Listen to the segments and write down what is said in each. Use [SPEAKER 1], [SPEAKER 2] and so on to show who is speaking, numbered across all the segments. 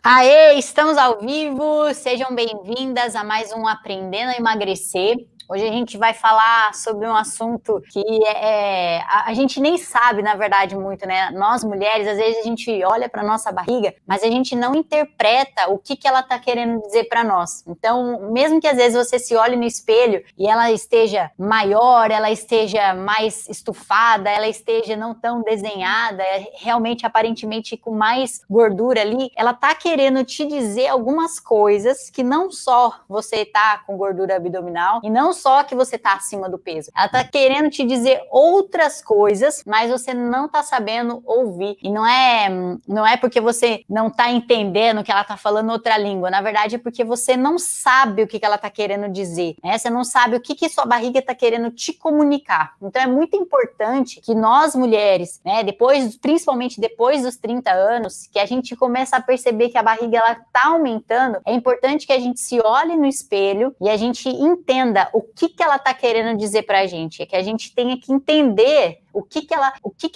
[SPEAKER 1] Aê, estamos ao vivo, sejam bem-vindas a mais um Aprendendo a Emagrecer. Hoje a gente vai falar sobre um assunto que a gente nem sabe, na verdade, muito, né? Nós, mulheres, às vezes a gente olha para nossa barriga, mas a gente não interpreta o que ela está querendo dizer para nós. Então, mesmo que às vezes você se olhe no espelho e ela esteja maior, ela esteja mais estufada, ela esteja não tão desenhada, realmente, aparentemente, com mais gordura ali, ela está querendo te dizer algumas coisas que não só você está com gordura abdominal e não só que você tá acima do peso. Ela tá querendo te dizer outras coisas, mas você não tá sabendo ouvir. E não é porque você não tá entendendo que ela tá falando outra língua. Na verdade, é porque você não sabe o que ela tá querendo dizer, né? Você não sabe o que sua barriga tá querendo te comunicar. Então é muito importante que nós, mulheres, né, principalmente depois dos 30 anos, que a gente começa a perceber que a barriga ela tá aumentando, é importante que a gente se olhe no espelho e a gente entenda o que ela tá querendo dizer pra gente, é que a gente tenha que entender o que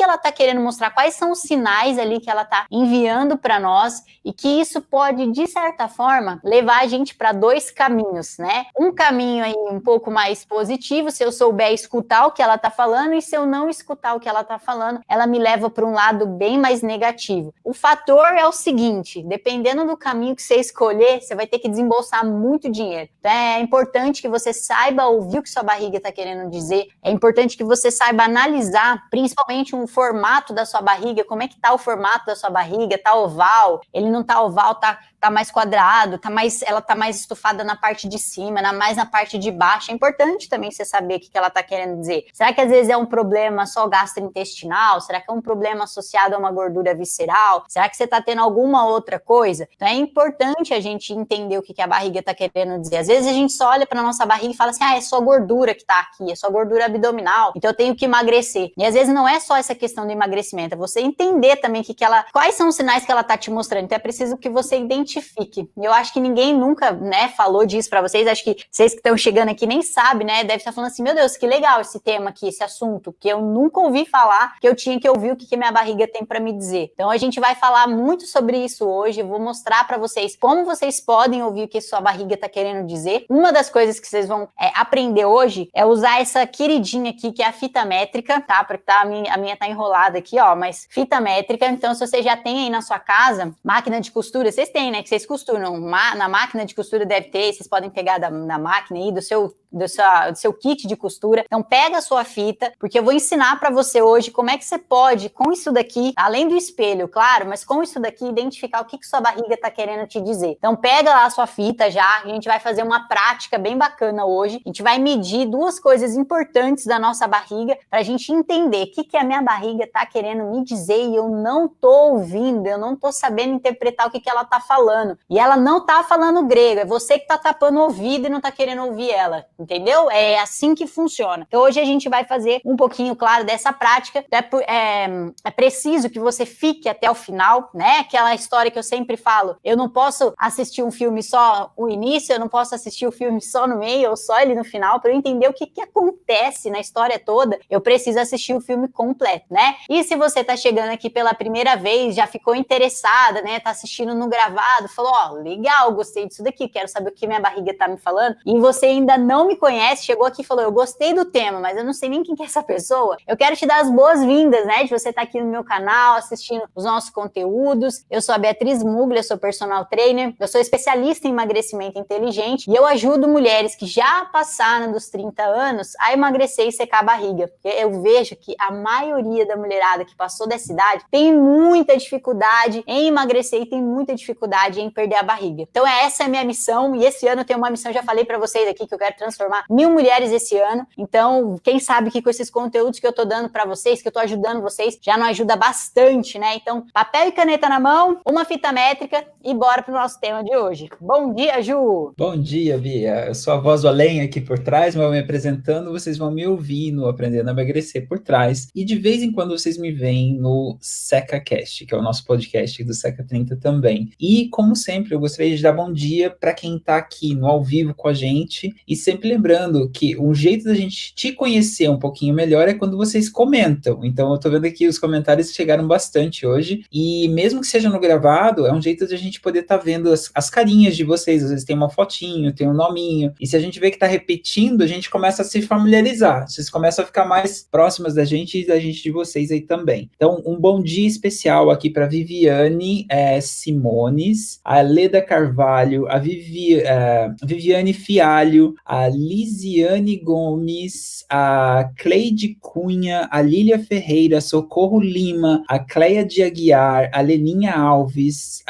[SPEAKER 1] ela tá querendo mostrar, quais são os sinais ali que ela tá enviando para nós e que isso pode, de certa forma, levar a gente para dois caminhos, né? Um caminho aí um pouco mais positivo, se eu souber escutar o que ela tá falando, e se eu não escutar o que ela tá falando, ela me leva para um lado bem mais negativo. O fator é o seguinte, dependendo do caminho que você escolher, você vai ter que desembolsar muito dinheiro. Então é importante que você saiba ouvir o que sua barriga tá querendo dizer, é importante que você saiba analisar principalmente um formato da sua barriga, como é que tá o formato da sua barriga, tá oval, ele não tá oval, tá mais quadrado, ela tá mais estufada na parte de cima, mais na parte de baixo. É importante também você saber o que ela tá querendo dizer. Será que às vezes é um problema só gastrointestinal? Será que é um problema associado a uma gordura visceral? Será que você tá tendo alguma outra coisa? Então é importante a gente entender o que a barriga tá querendo dizer. Às vezes a gente só olha pra nossa barriga e fala assim, é só gordura que tá aqui, é só gordura abdominal, então eu tenho que emagrecer. E às vezes não é só essa questão do emagrecimento, é você entender também quais são os sinais que ela tá te mostrando. Então é preciso que você identifique. E eu acho que ninguém nunca, né, falou disso pra vocês. Acho que vocês que estão chegando aqui nem sabem, né, deve estar falando assim, meu Deus, que legal esse tema aqui, esse assunto, que eu nunca ouvi falar, que eu tinha que ouvir o que minha barriga tem pra me dizer. Então a gente vai falar muito sobre isso hoje, eu vou mostrar pra vocês como vocês podem ouvir o que sua barriga tá querendo dizer. Uma das coisas que vocês vão aprender hoje é usar essa queridinha aqui, que é a fita métrica, tá? Porque a minha tá enrolada aqui, ó, mas fita métrica. Então, se você já tem aí na sua casa máquina de costura, vocês têm, né? Que vocês costuram. Na máquina de costura deve ter, vocês podem pegar na máquina aí, do seu kit de costura. Então, pega a sua fita, porque eu vou ensinar pra você hoje como é que você pode, com isso daqui, além do espelho, claro, mas com isso daqui, identificar o que sua barriga tá querendo te dizer. Então, pega lá a sua fita já, a gente vai fazer uma prática bem bacana hoje. A gente vai medir duas coisas importantes da nossa barriga pra gente entender o que a minha barriga tá querendo me dizer e eu não tô ouvindo, eu não tô sabendo interpretar o que ela tá falando. E ela não tá falando grego, é você que tá tapando o ouvido e não tá querendo ouvir ela, entendeu? É assim que funciona. Então hoje a gente vai fazer um pouquinho, claro, dessa prática. É preciso que você fique até o final, né? Aquela história que eu sempre falo, eu não posso assistir um filme só o início, eu não posso assistir o filme só no meio ou só ele no final, para eu entender o que acontece na história toda, eu preciso assistir o filme completo, né? E se você tá chegando aqui pela primeira vez, já ficou interessada, né? Tá assistindo no gravado, falou, ó, legal, gostei disso daqui, quero saber o que minha barriga tá me falando, e você ainda não me conhece, chegou aqui e falou, eu gostei do tema, mas eu não sei nem quem que é essa pessoa, eu quero te dar as boas-vindas, né? De você estar aqui no meu canal, assistindo os nossos conteúdos. Eu sou a Beatriz Muglia, eu sou personal trainer, eu sou especialista em emagrecimento inteligente, e eu ajudo mulheres que já passaram dos 30 anos a emagrecer e secar a barriga, porque eu vejo que a maioria da mulherada que passou dessa idade tem muita dificuldade em emagrecer e tem muita dificuldade em perder a barriga. Então essa é a minha missão, e esse ano eu tenho uma missão, já falei pra vocês aqui que eu quero transformar 1000 mulheres esse ano. Então quem sabe que com esses conteúdos que eu tô dando pra vocês, que eu tô ajudando vocês, já não ajuda bastante, né? Então papel e caneta na mão, uma fita métrica e bora pro nosso tema de hoje. Bom dia, Ju!
[SPEAKER 2] Bom dia, Bia. Eu sou a voz do além aqui por trás, mas me apresentando, vocês vão me ouvir no Aprendendo a Emagrecer por trás. E de vez em quando vocês me veem no SecaCast, que é o nosso podcast do Seca 30 também. E, como sempre, eu gostaria de dar bom dia para quem está aqui no ao vivo com a gente e sempre lembrando que um jeito da gente te conhecer um pouquinho melhor é quando vocês comentam. Então, eu tô vendo aqui os comentários chegaram bastante hoje, e mesmo que seja no gravado, é um jeito de a gente poder estar vendo as carinhas de vocês. Às vezes tem uma fotinho, tem um nominho, e se a gente vê que tá repetindo, a gente começa a se familiarizar. Vocês começam a ficar mais próximas da gente e da gente de vocês aí também. Então, um bom dia especial aqui para Viviane Simones, a Leda Carvalho, a Viviane Fialho, a Lisiane Gomes, a Cleide Cunha, a Lília Ferreira, a Socorro Lima, a Cleia de Aguiar, a Leninha Alves,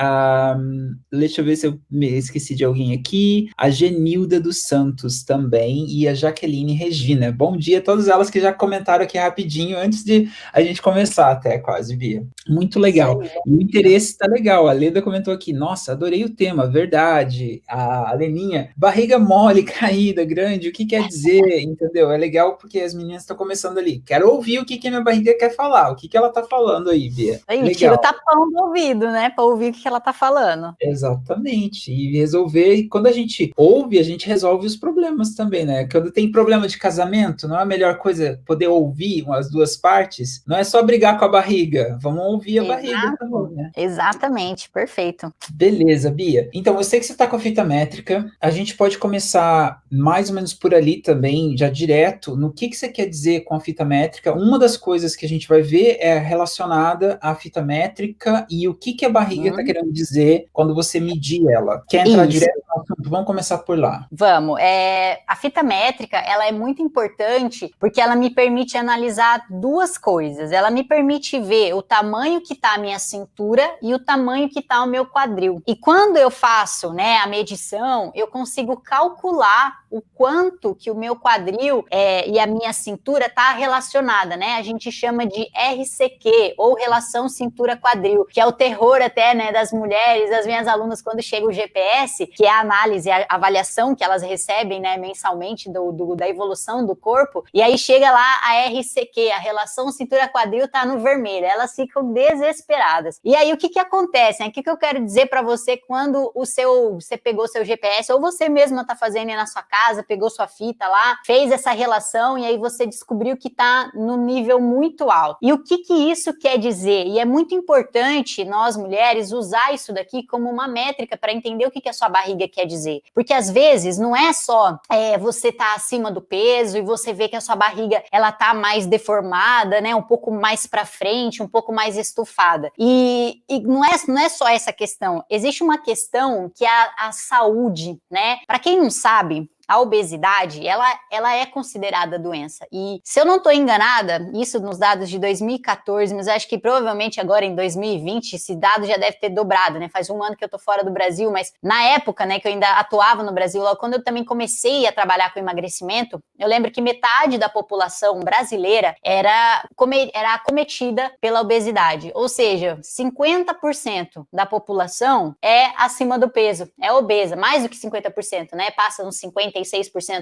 [SPEAKER 2] deixa eu ver se eu me esqueci de alguém aqui, a Genilda dos Santos também, e a Jaqueline Regina. Bom dia a todas elas que já comentaram aqui rapidinho, antes de a gente começar até quase, Bia. Muito legal. E o interesse tá legal. A Leda comentou aqui, nossa, adorei o tema, verdade. A Leninha, barriga mole, caída, grande, o que quer dizer, entendeu? É legal porque as meninas estão começando ali. Quero ouvir o que a minha barriga quer falar, o que ela tá falando aí, Bia.
[SPEAKER 1] Aí, tira o tapão do ouvido, né, para ouvir o que ela tá falando.
[SPEAKER 2] Exatamente, e resolver, e quando a gente ouve, a gente resolve os problemas também, né? Quando tem problema de casamento, não é a melhor coisa poder ouvir as duas partes? Não é só brigar com a barriga, vamos ouvir a barriga também, né?
[SPEAKER 1] Exatamente, perfeito.
[SPEAKER 2] Beleza, Bia. Então, eu sei que você está com a fita métrica, a gente pode começar mais ou menos por ali também, já direto, no que você quer dizer com a fita métrica. Uma das coisas que a gente vai ver é relacionada à fita métrica e o que a barriga está querendo dizer quando você medir ela. Quer entrar direto no assunto? Vamos começar por lá.
[SPEAKER 1] Vamos. A fita métrica, ela é muito importante porque ela me permite analisar duas coisas. Ela me permite ver o tamanho que está a minha cintura e o tamanho que está o meu quadril. E quando eu faço, né, a medição, eu consigo calcular o quanto que o meu quadril e a minha cintura está relacionada, né? A gente chama de RCQ, ou relação cintura-quadril, que é o terror até, né, das mulheres, das minhas alunas, quando chega o GPS, que é a análise, a avaliação que elas recebem, né, mensalmente da evolução do corpo, e aí chega lá a RCQ, a relação cintura-quadril tá no vermelho, elas ficam desesperadas. E aí o que acontece, né? O que eu quero dizer para você quando você pegou seu GPS, ou você mesma tá fazendo aí na sua casa, pegou sua fita lá, fez essa relação e aí você descobriu que tá no nível muito alto. E o que isso quer dizer? E é muito importante nós mulheres usar isso daqui como uma métrica para entender o que a sua barriga quer dizer. Porque às vezes não é só você tá acima do peso e você vê que a sua barriga ela tá mais deformada, né, um pouco mais para frente, um pouco mais estufada. E não é só essa questão. Existe uma questão que é a saúde, né? Para quem não sabe, a obesidade, ela é considerada doença. E se eu não estou enganada, isso nos dados de 2014, mas acho que provavelmente agora em 2020, esse dado já deve ter dobrado, né? Faz um ano que eu estou fora do Brasil, mas na época, né, que eu ainda atuava no Brasil, logo quando eu também comecei a trabalhar com emagrecimento, eu lembro que metade da população brasileira era acometida pela obesidade. Ou seja, 50% da população é acima do peso, é obesa, mais do que 50%, né? Passa uns 56%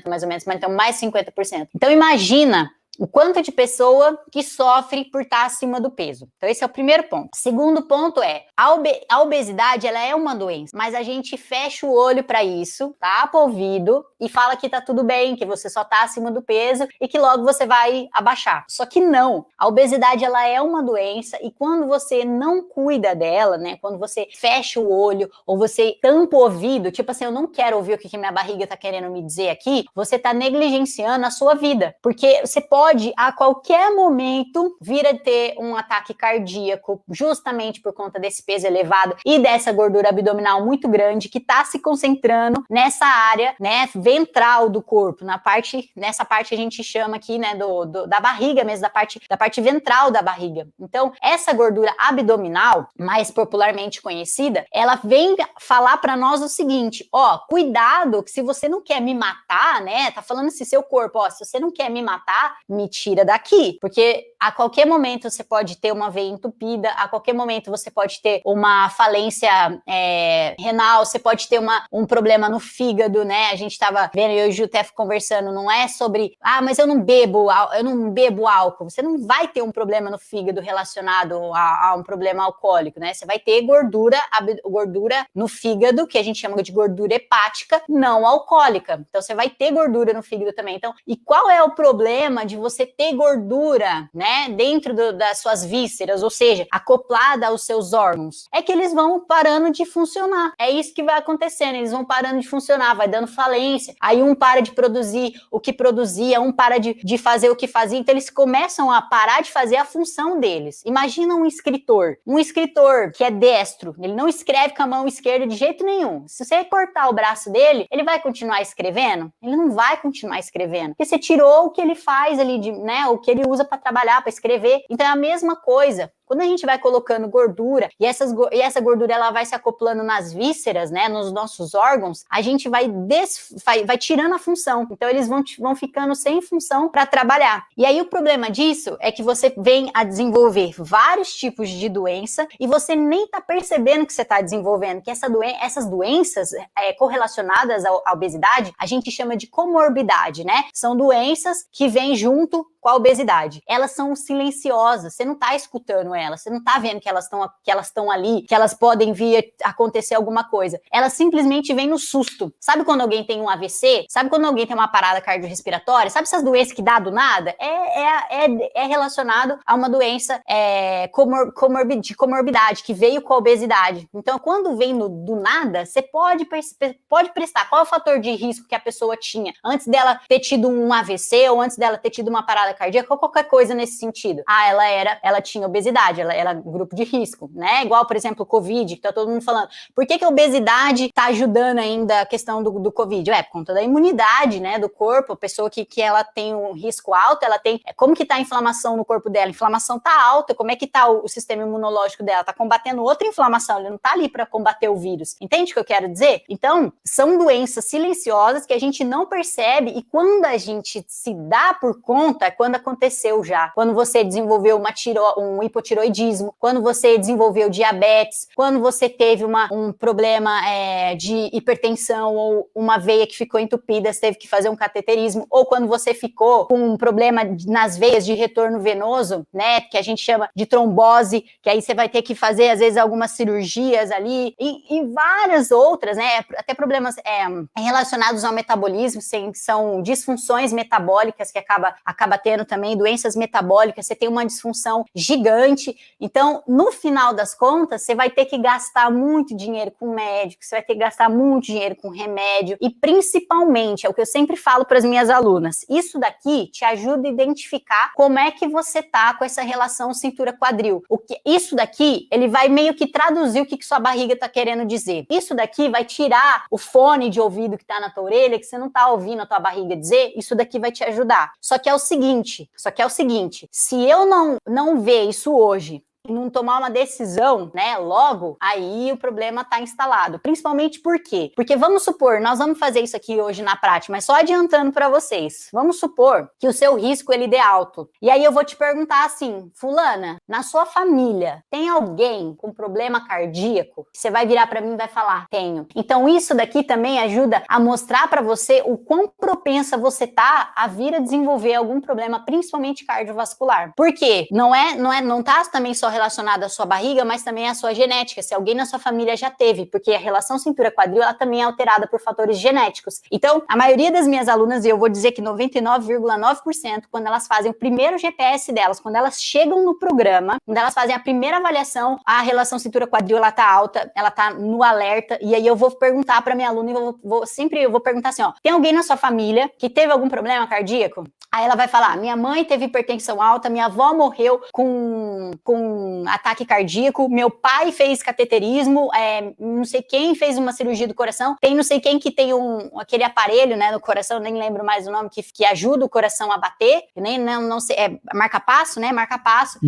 [SPEAKER 1] mais ou menos, mas então mais 50%. Então imagina o quanto de pessoa que sofre por estar acima do peso. Então esse é o primeiro ponto. Segundo ponto a obesidade, ela é uma doença, mas a gente fecha o olho para isso, tapa o ouvido e fala que tá tudo bem, que você só tá acima do peso e que logo você vai abaixar. Só que não. A obesidade, ela é uma doença e quando você não cuida dela, né, quando você fecha o olho ou você tampa o ouvido, tipo assim, eu não quero ouvir o que minha barriga tá querendo me dizer aqui, você tá negligenciando a sua vida, porque você pode a qualquer momento vir a ter um ataque cardíaco justamente por conta desse peso elevado e dessa gordura abdominal muito grande que está se concentrando nessa área, né, ventral do corpo, nessa parte a gente chama aqui, né, da barriga mesmo, da parte ventral da barriga. Então, essa gordura abdominal, mais popularmente conhecida, ela vem falar para nós o seguinte, cuidado que se você não quer me matar, né, tá falando se seu corpo, se você não quer me matar, me tira daqui, porque a qualquer momento você pode ter uma veia entupida, a qualquer momento você pode ter uma falência renal, você pode ter um problema no fígado, né? A gente estava vendo, eu e o Jutef conversando, não é sobre, mas eu não bebo álcool. Você não vai ter um problema no fígado relacionado a um problema alcoólico, né? Você vai ter gordura no fígado, que a gente chama de gordura hepática, não alcoólica. Então, você vai ter gordura no fígado também. Então, e qual é o problema de você ter gordura, né, dentro das suas vísceras, ou seja, acoplada aos seus órgãos? É que eles vão parando de funcionar. É isso que vai acontecendo, eles vão parando de funcionar, vai dando falência. Aí um para de produzir o que produzia, um para de fazer o que fazia. Então, eles começam a parar de fazer a função deles. Imagina um escritor que é destro, ele não escreve com a mão esquerda de jeito nenhum. Se você cortar o braço dele, ele vai continuar escrevendo? Ele não vai continuar escrevendo, porque você tirou o que ele faz ali, né, o que ele usa para trabalhar, para escrever. Então é a mesma coisa. Quando a gente vai colocando gordura e essa gordura ela vai se acoplando nas vísceras, né, nos nossos órgãos, a gente vai tirando a função. Então eles vão ficando sem função para trabalhar. E aí o problema disso é que você vem a desenvolver vários tipos de doença e você nem está percebendo que você está desenvolvendo, que essas doenças correlacionadas à obesidade, a gente chama de comorbidade, né? São doenças que vêm junto com a obesidade. Elas são silenciosas, você não está escutando elas, você não está vendo que elas estão ali, que elas podem vir acontecer alguma coisa. Elas simplesmente vêm no susto. Sabe quando alguém tem um AVC? Sabe quando alguém tem uma parada cardiorrespiratória? Sabe essas doenças que dá do nada? É relacionado a uma doença de comorbidade, que veio com a obesidade. Então, quando vem do nada, você pode prestar qual é o fator de risco que a pessoa tinha antes dela ter tido um AVC ou antes dela ter tido uma parada cardíaca ou qualquer coisa nesse sentido. Ela tinha obesidade, ela era grupo de risco, né? Igual, por exemplo, o Covid, que tá todo mundo falando. Por que a obesidade tá ajudando ainda a questão do Covid? Por conta da imunidade, né, do corpo. A pessoa que ela tem um risco alto, ela tem... Como que tá a inflamação no corpo dela? A inflamação tá alta, como é que tá o sistema imunológico dela? Tá combatendo outra inflamação, ele não tá ali para combater o vírus. Entende o que eu quero dizer? Então, são doenças silenciosas que a gente não percebe e quando a gente se dá por conta, é quando aconteceu já. Quando você desenvolveu um hipotiroidismo, quando você desenvolveu diabetes, quando você teve um problema de hipertensão ou uma veia que ficou entupida, você teve que fazer um cateterismo, ou quando você ficou com um problema nas veias de retorno venoso, né, que a gente chama de trombose, que aí você vai ter que fazer, às vezes, algumas cirurgias ali, e várias outras, né, até problemas relacionados ao metabolismo, são disfunções metabólicas que acaba tendo também, doenças metabólicas, você tem uma disfunção gigante. Então, no final das contas, você vai ter que gastar muito dinheiro com médico, você vai ter que gastar muito dinheiro com remédio e principalmente, é o que eu sempre falo para as minhas alunas, isso daqui te ajuda a identificar como é que você tá com essa relação cintura-quadril. Isso daqui, ele vai meio que traduzir o que sua barriga tá querendo dizer. Isso daqui vai tirar o fone de ouvido que tá na tua orelha, que você não tá ouvindo a tua barriga dizer, isso daqui vai te ajudar. Só que é o seguinte, se eu não ver isso hoje, não tomar uma decisão, né, logo, aí o problema tá instalado. Principalmente por quê? Porque vamos supor, nós vamos fazer isso aqui hoje na prática, mas só adiantando para vocês. Vamos supor que o seu risco, ele dê alto. E aí eu vou te perguntar assim, fulana, na sua família, tem alguém com problema cardíaco? Você vai virar para mim e vai falar, tenho. Então isso daqui também ajuda a mostrar para você o quão propensa você tá a vir a desenvolver algum problema, principalmente cardiovascular. Por quê? Não tá também só relacionada à sua barriga, mas também à sua genética, se alguém na sua família já teve, porque a relação cintura-quadril, ela também é alterada por fatores genéticos. Então, a maioria das minhas alunas, e eu vou dizer que 99,9%, quando elas fazem o primeiro GPS delas, quando elas chegam no programa, quando elas fazem a primeira avaliação, a relação cintura-quadril, ela tá alta, ela tá no alerta, e aí eu vou perguntar para minha aluna, e eu vou perguntar assim, tem alguém na sua família que teve algum problema cardíaco? Aí ela vai falar, minha mãe teve hipertensão alta, minha avó morreu com ataque cardíaco, meu pai fez cateterismo, não sei quem fez uma cirurgia do coração, tem não sei quem que tem aquele aparelho, né, no coração, nem lembro mais o nome, que ajuda o coração a bater, não sei, marca-passo, né, marca-passo.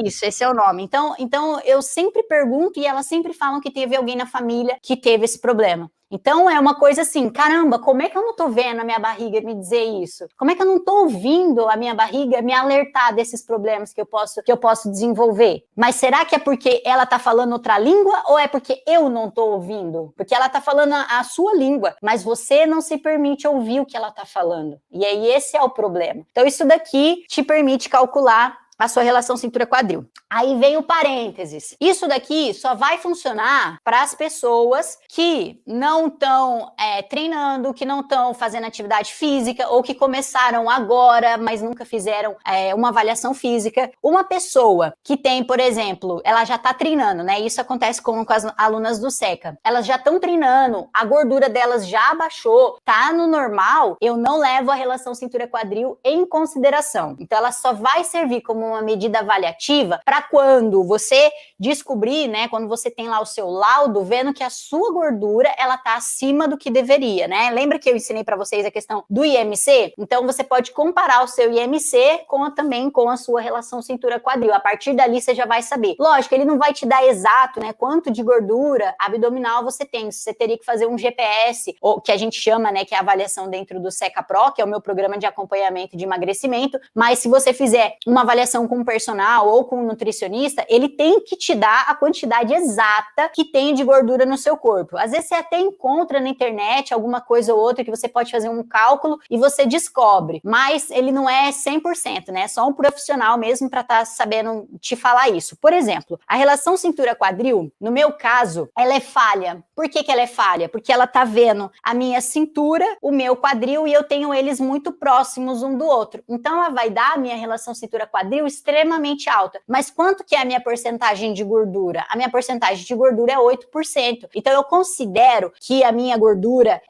[SPEAKER 1] Isso, esse é o nome. Então eu sempre pergunto e elas sempre falam que teve alguém na família que teve esse problema. Então é uma coisa assim, caramba, como é que eu não tô vendo a minha barriga me dizer isso? Como é que eu não tô ouvindo a minha barriga me alertar desses problemas que eu posso desenvolver? Mas será que é porque ela tá falando outra língua ou é porque eu não tô ouvindo? Porque ela tá falando a sua língua, mas você não se permite ouvir o que ela tá falando. E aí esse é o problema. Então isso daqui te permite calcular a sua relação cintura-quadril. Aí vem o parênteses. Isso daqui só vai funcionar para as pessoas que não estão treinando, que não estão fazendo atividade física ou que começaram agora, mas nunca fizeram uma avaliação física. Uma pessoa que tem, por exemplo, ela já está treinando, né? Isso acontece com as alunas do SECA. Elas já estão treinando, a gordura delas já abaixou, tá no normal, eu não levo a relação cintura-quadril em consideração. Então ela só vai servir como uma medida avaliativa para quando você descobrir, né, quando você tem lá o seu laudo, vendo que a sua gordura, ela tá acima do que deveria, né? Lembra que eu ensinei para vocês a questão do IMC? Então você pode comparar o seu IMC também com a sua relação cintura-quadril. A partir dali você já vai saber. Lógico, ele não vai te dar exato, né, quanto de gordura abdominal você tem. Você teria que fazer um GPS, ou que a gente chama, né, que é a avaliação dentro do SECA Pro, que é o meu programa de acompanhamento de emagrecimento. Mas se você fizer uma avaliação com um personal ou com um nutricionista, ele tem que te dar a quantidade exata que tem de gordura no seu corpo. Às vezes você até encontra na internet alguma coisa ou outra que você pode fazer um cálculo e você descobre, mas ele não é 100%, né? É só um profissional mesmo para estar sabendo te falar isso. Por exemplo, a relação cintura-quadril, no meu caso, ela é falha. Por que ela é falha? Porque ela tá vendo a minha cintura, o meu quadril, e eu tenho eles muito próximos um do outro. Então ela vai dar a minha relação cintura-quadril extremamente alta. Mas quanto que é a minha porcentagem de gordura? A minha porcentagem de gordura é 8%. Então eu considero que a minha gordura,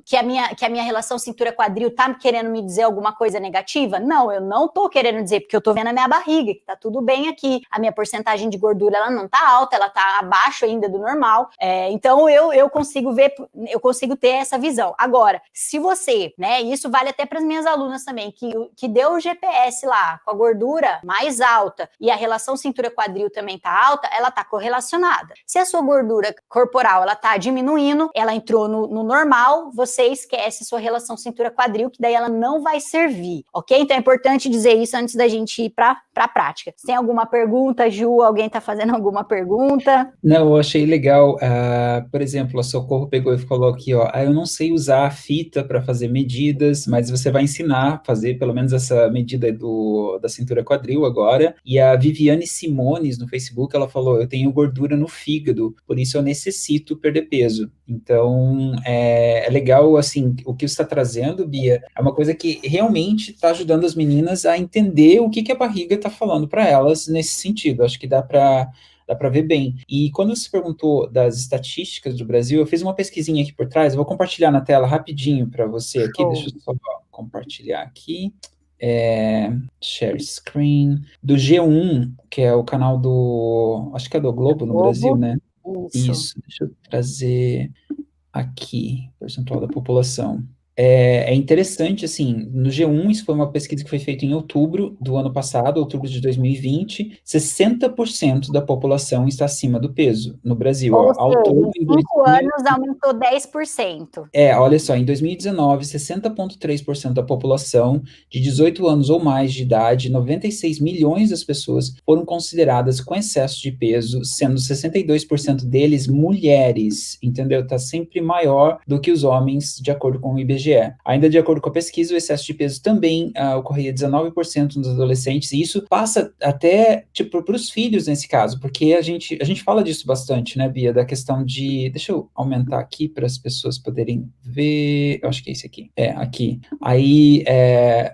[SPEAKER 1] que a minha relação cintura-quadril tá querendo me dizer alguma coisa negativa? Não, eu não tô querendo dizer, porque eu tô vendo a minha barriga, que tá tudo bem aqui. A minha porcentagem de gordura, ela não tá alta, ela tá abaixo ainda do normal. Então eu consigo ver, eu consigo ter essa visão. Agora, se você, né, isso vale até para as minhas alunas também, que deu o GPS lá com a gordura mais alta e a relação cintura-quadril também tá alta, ela tá correlacionada. Se a sua gordura corporal, ela tá diminuindo, ela entrou no normal, você esquece sua relação cintura-quadril, que daí ela não vai servir, ok? Então é importante dizer isso antes da gente ir pra prática. Se tem alguma pergunta, Ju? Alguém tá fazendo alguma pergunta?
[SPEAKER 2] Não, eu achei legal, por exemplo, a Socorro pegou e falou aqui, ó, eu não sei usar a fita para fazer medidas, mas você vai ensinar a fazer pelo menos essa medida da cintura quadril agora. E a Viviane Simones no Facebook, ela falou, eu tenho gordura no fígado, por isso eu necessito perder peso. Então, é legal, assim, o que você está trazendo, Bia, é uma coisa que realmente está ajudando as meninas a entender o que a barriga está falando para elas nesse sentido. Acho que dá para ver bem. E quando você perguntou das estatísticas do Brasil, eu fiz uma pesquisinha aqui por trás, eu vou compartilhar na tela rapidinho para você aqui, deixa eu só compartilhar aqui. Share screen, do G1, que é o canal acho que é do Globo no Brasil, né? Isso, deixa eu trazer aqui, percentual da população. É interessante, assim, no G1, isso foi uma pesquisa que foi feita em outubro do ano passado, outubro de 2020, 60% da população está acima do peso no Brasil.
[SPEAKER 1] Ou seja, ao todo, em 5 anos aumentou 10%.
[SPEAKER 2] Olha só, em 2019, 60,3% da população de 18 anos ou mais de idade, 96 milhões das pessoas foram consideradas com excesso de peso, sendo 62% deles mulheres, entendeu? Está sempre maior do que os homens, de acordo com o IBGE. Ainda de acordo com a pesquisa, o excesso de peso também ocorria 19% nos adolescentes, e isso passa até, tipo, para os filhos nesse caso, porque a gente fala disso bastante, né, Bia, da questão de, deixa eu aumentar aqui para as pessoas poderem ver, eu acho que é esse aqui, aqui, aí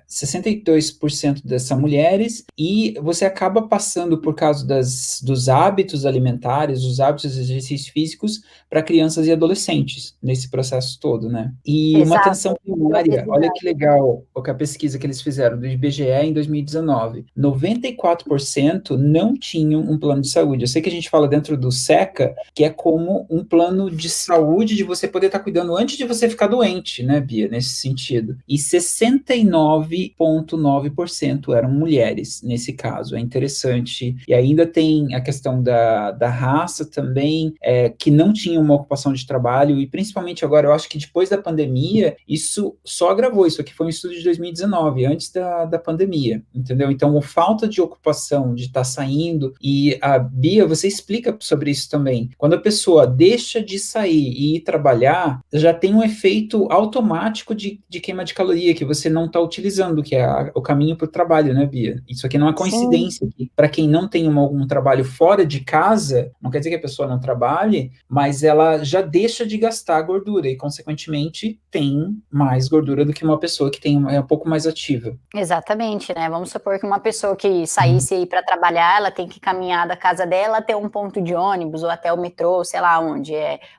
[SPEAKER 2] 62% dessas mulheres, e você acaba passando por causa dos hábitos alimentares, dos hábitos de exercícios físicos para crianças e adolescentes, nesse processo todo, né, e uma atenção primária, olha que legal a pesquisa que eles fizeram do IBGE em 2019, 94% não tinham um plano de saúde. Eu sei que a gente fala dentro do SECA, que é como um plano de saúde de você poder estar cuidando antes de você ficar doente, né, Bia, nesse sentido. E 69,9% eram mulheres nesse caso. É interessante. E ainda tem a questão da raça também, que não tinha uma ocupação de trabalho, e principalmente agora, eu acho que depois da pandemia, isso só agravou. Isso aqui foi um estudo de 2019, antes da pandemia, entendeu? Então, a falta de ocupação, de estar saindo, e a Bia, você explica sobre isso também. Quando a pessoa deixa de sair e ir trabalhar, já tem um efeito automático de queima de caloria, que você não está utilizando, que é o caminho para o trabalho, né, Bia? Isso aqui não é coincidência. Para quem não tem algum trabalho fora de casa, não quer dizer que a pessoa não trabalhe, mas ela já deixa de gastar gordura e, consequentemente, tem mais gordura do que uma pessoa que é um pouco mais ativa.
[SPEAKER 1] Exatamente, né? Vamos supor que uma pessoa que saísse aí para trabalhar, ela tem que caminhar da casa dela até um ponto de ônibus ou até o metrô, sei lá onde.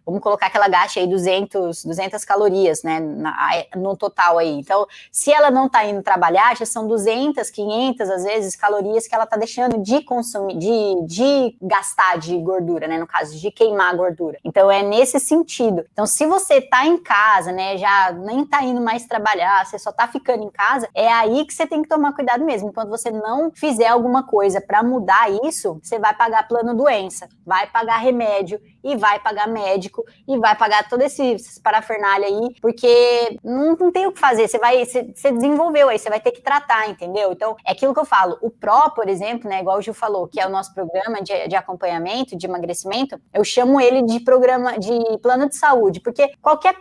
[SPEAKER 1] Vamos colocar que ela gaste aí 200 calorias, né, no total aí. Então, se ela não tá indo trabalhar, já são 200, 500, às vezes, calorias que ela tá deixando de consumir, de gastar de gordura, né, no caso, de queimar gordura. Então, é nesse sentido. Então, se você tá em casa, né, já nem tá indo mais trabalhar, você só tá ficando em casa, é aí que você tem que tomar cuidado mesmo. Enquanto você não fizer alguma coisa para mudar isso, você vai pagar plano doença, vai pagar remédio e vai pagar médico e vai pagar todo esse parafernália aí, porque não tem o que fazer, você desenvolveu aí, você vai ter que tratar, entendeu? Então, é aquilo que eu falo, o PRO, por exemplo, né, igual o Gil falou, que é o nosso programa de acompanhamento, de emagrecimento, eu chamo ele de programa, de plano de saúde, porque qualquer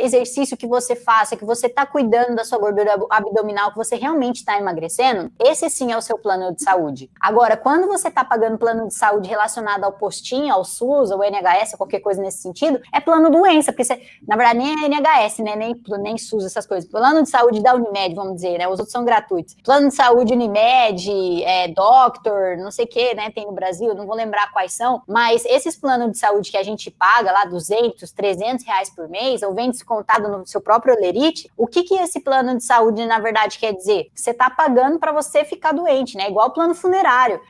[SPEAKER 1] exercício que você faça, que você está cuidando da sua gordura abdominal, que você realmente está emagrecendo, esse sim é o seu plano de saúde. Agora, quando você está pagando plano de saúde relacionado ao postinho, ao SUS, ao NHS, qualquer coisa nesse sentido, é plano doença, porque você, na verdade, nem é NHS, né, nem SUS, essas coisas. Plano de saúde da Unimed, vamos dizer, né, os outros são gratuitos. Plano de saúde Unimed, Doctor, não sei o que, né, tem no Brasil, não vou lembrar quais são, mas esses planos de saúde que a gente paga lá, 200, 300 reais por mês, ou vem descontado no seu próprio Olerite, o que esse plano de saúde, na verdade, quer dizer? Você tá pagando para você ficar doente, né? Igual o plano funerário.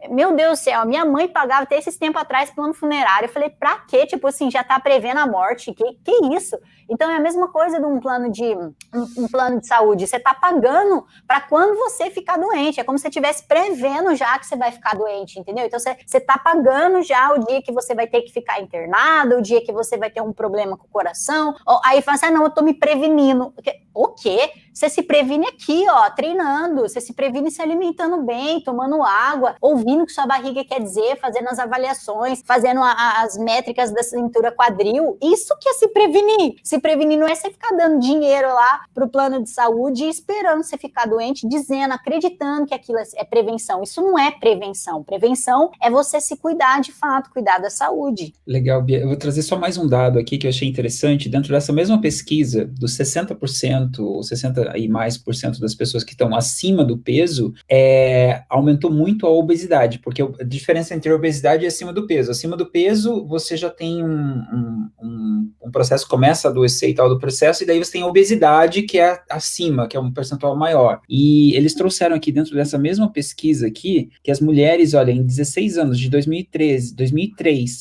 [SPEAKER 1] Meu Deus do céu, minha mãe pagava até esses tempos atrás plano funerário. Eu falei, pra quê? Tipo assim, já tá prevendo a morte. Que isso? Então é a mesma coisa de um plano de saúde. Você tá pagando para quando você ficar doente. É como se você estivesse prevendo já que você vai ficar doente, entendeu? Então você tá pagando já o dia que você vai ter que ficar internado, o dia que você vai ter um problema com o coração. Aí fala assim, não, eu tô me prevenindo. O quê? Você se previne aqui, ó, treinando. Você se previne se alimentando bem, tomando água, ouvindo o que sua barriga quer dizer, fazendo as avaliações, fazendo as métricas da cintura quadril. Isso que é se prevenir. Se prevenir não é você ficar dando dinheiro lá pro plano de saúde e esperando você ficar doente, dizendo, acreditando que aquilo é prevenção. Isso não é prevenção. Prevenção é você se cuidar de fato, cuidar da saúde.
[SPEAKER 2] Legal, Bia. Eu vou trazer só mais um dado aqui que eu achei interessante. Dentro dessa mesma pesquisa, dos 60% ou 60% e mais por cento das pessoas que estão acima do peso, aumentou muito a obesidade, porque a diferença entre a obesidade e acima do peso. Acima do peso, você já tem um processo, começa a adoecer e tal do processo, e daí você tem a obesidade, que é acima, que é um percentual maior. E eles trouxeram aqui, dentro dessa mesma pesquisa aqui, que as mulheres, olha, em 16 anos, de 2003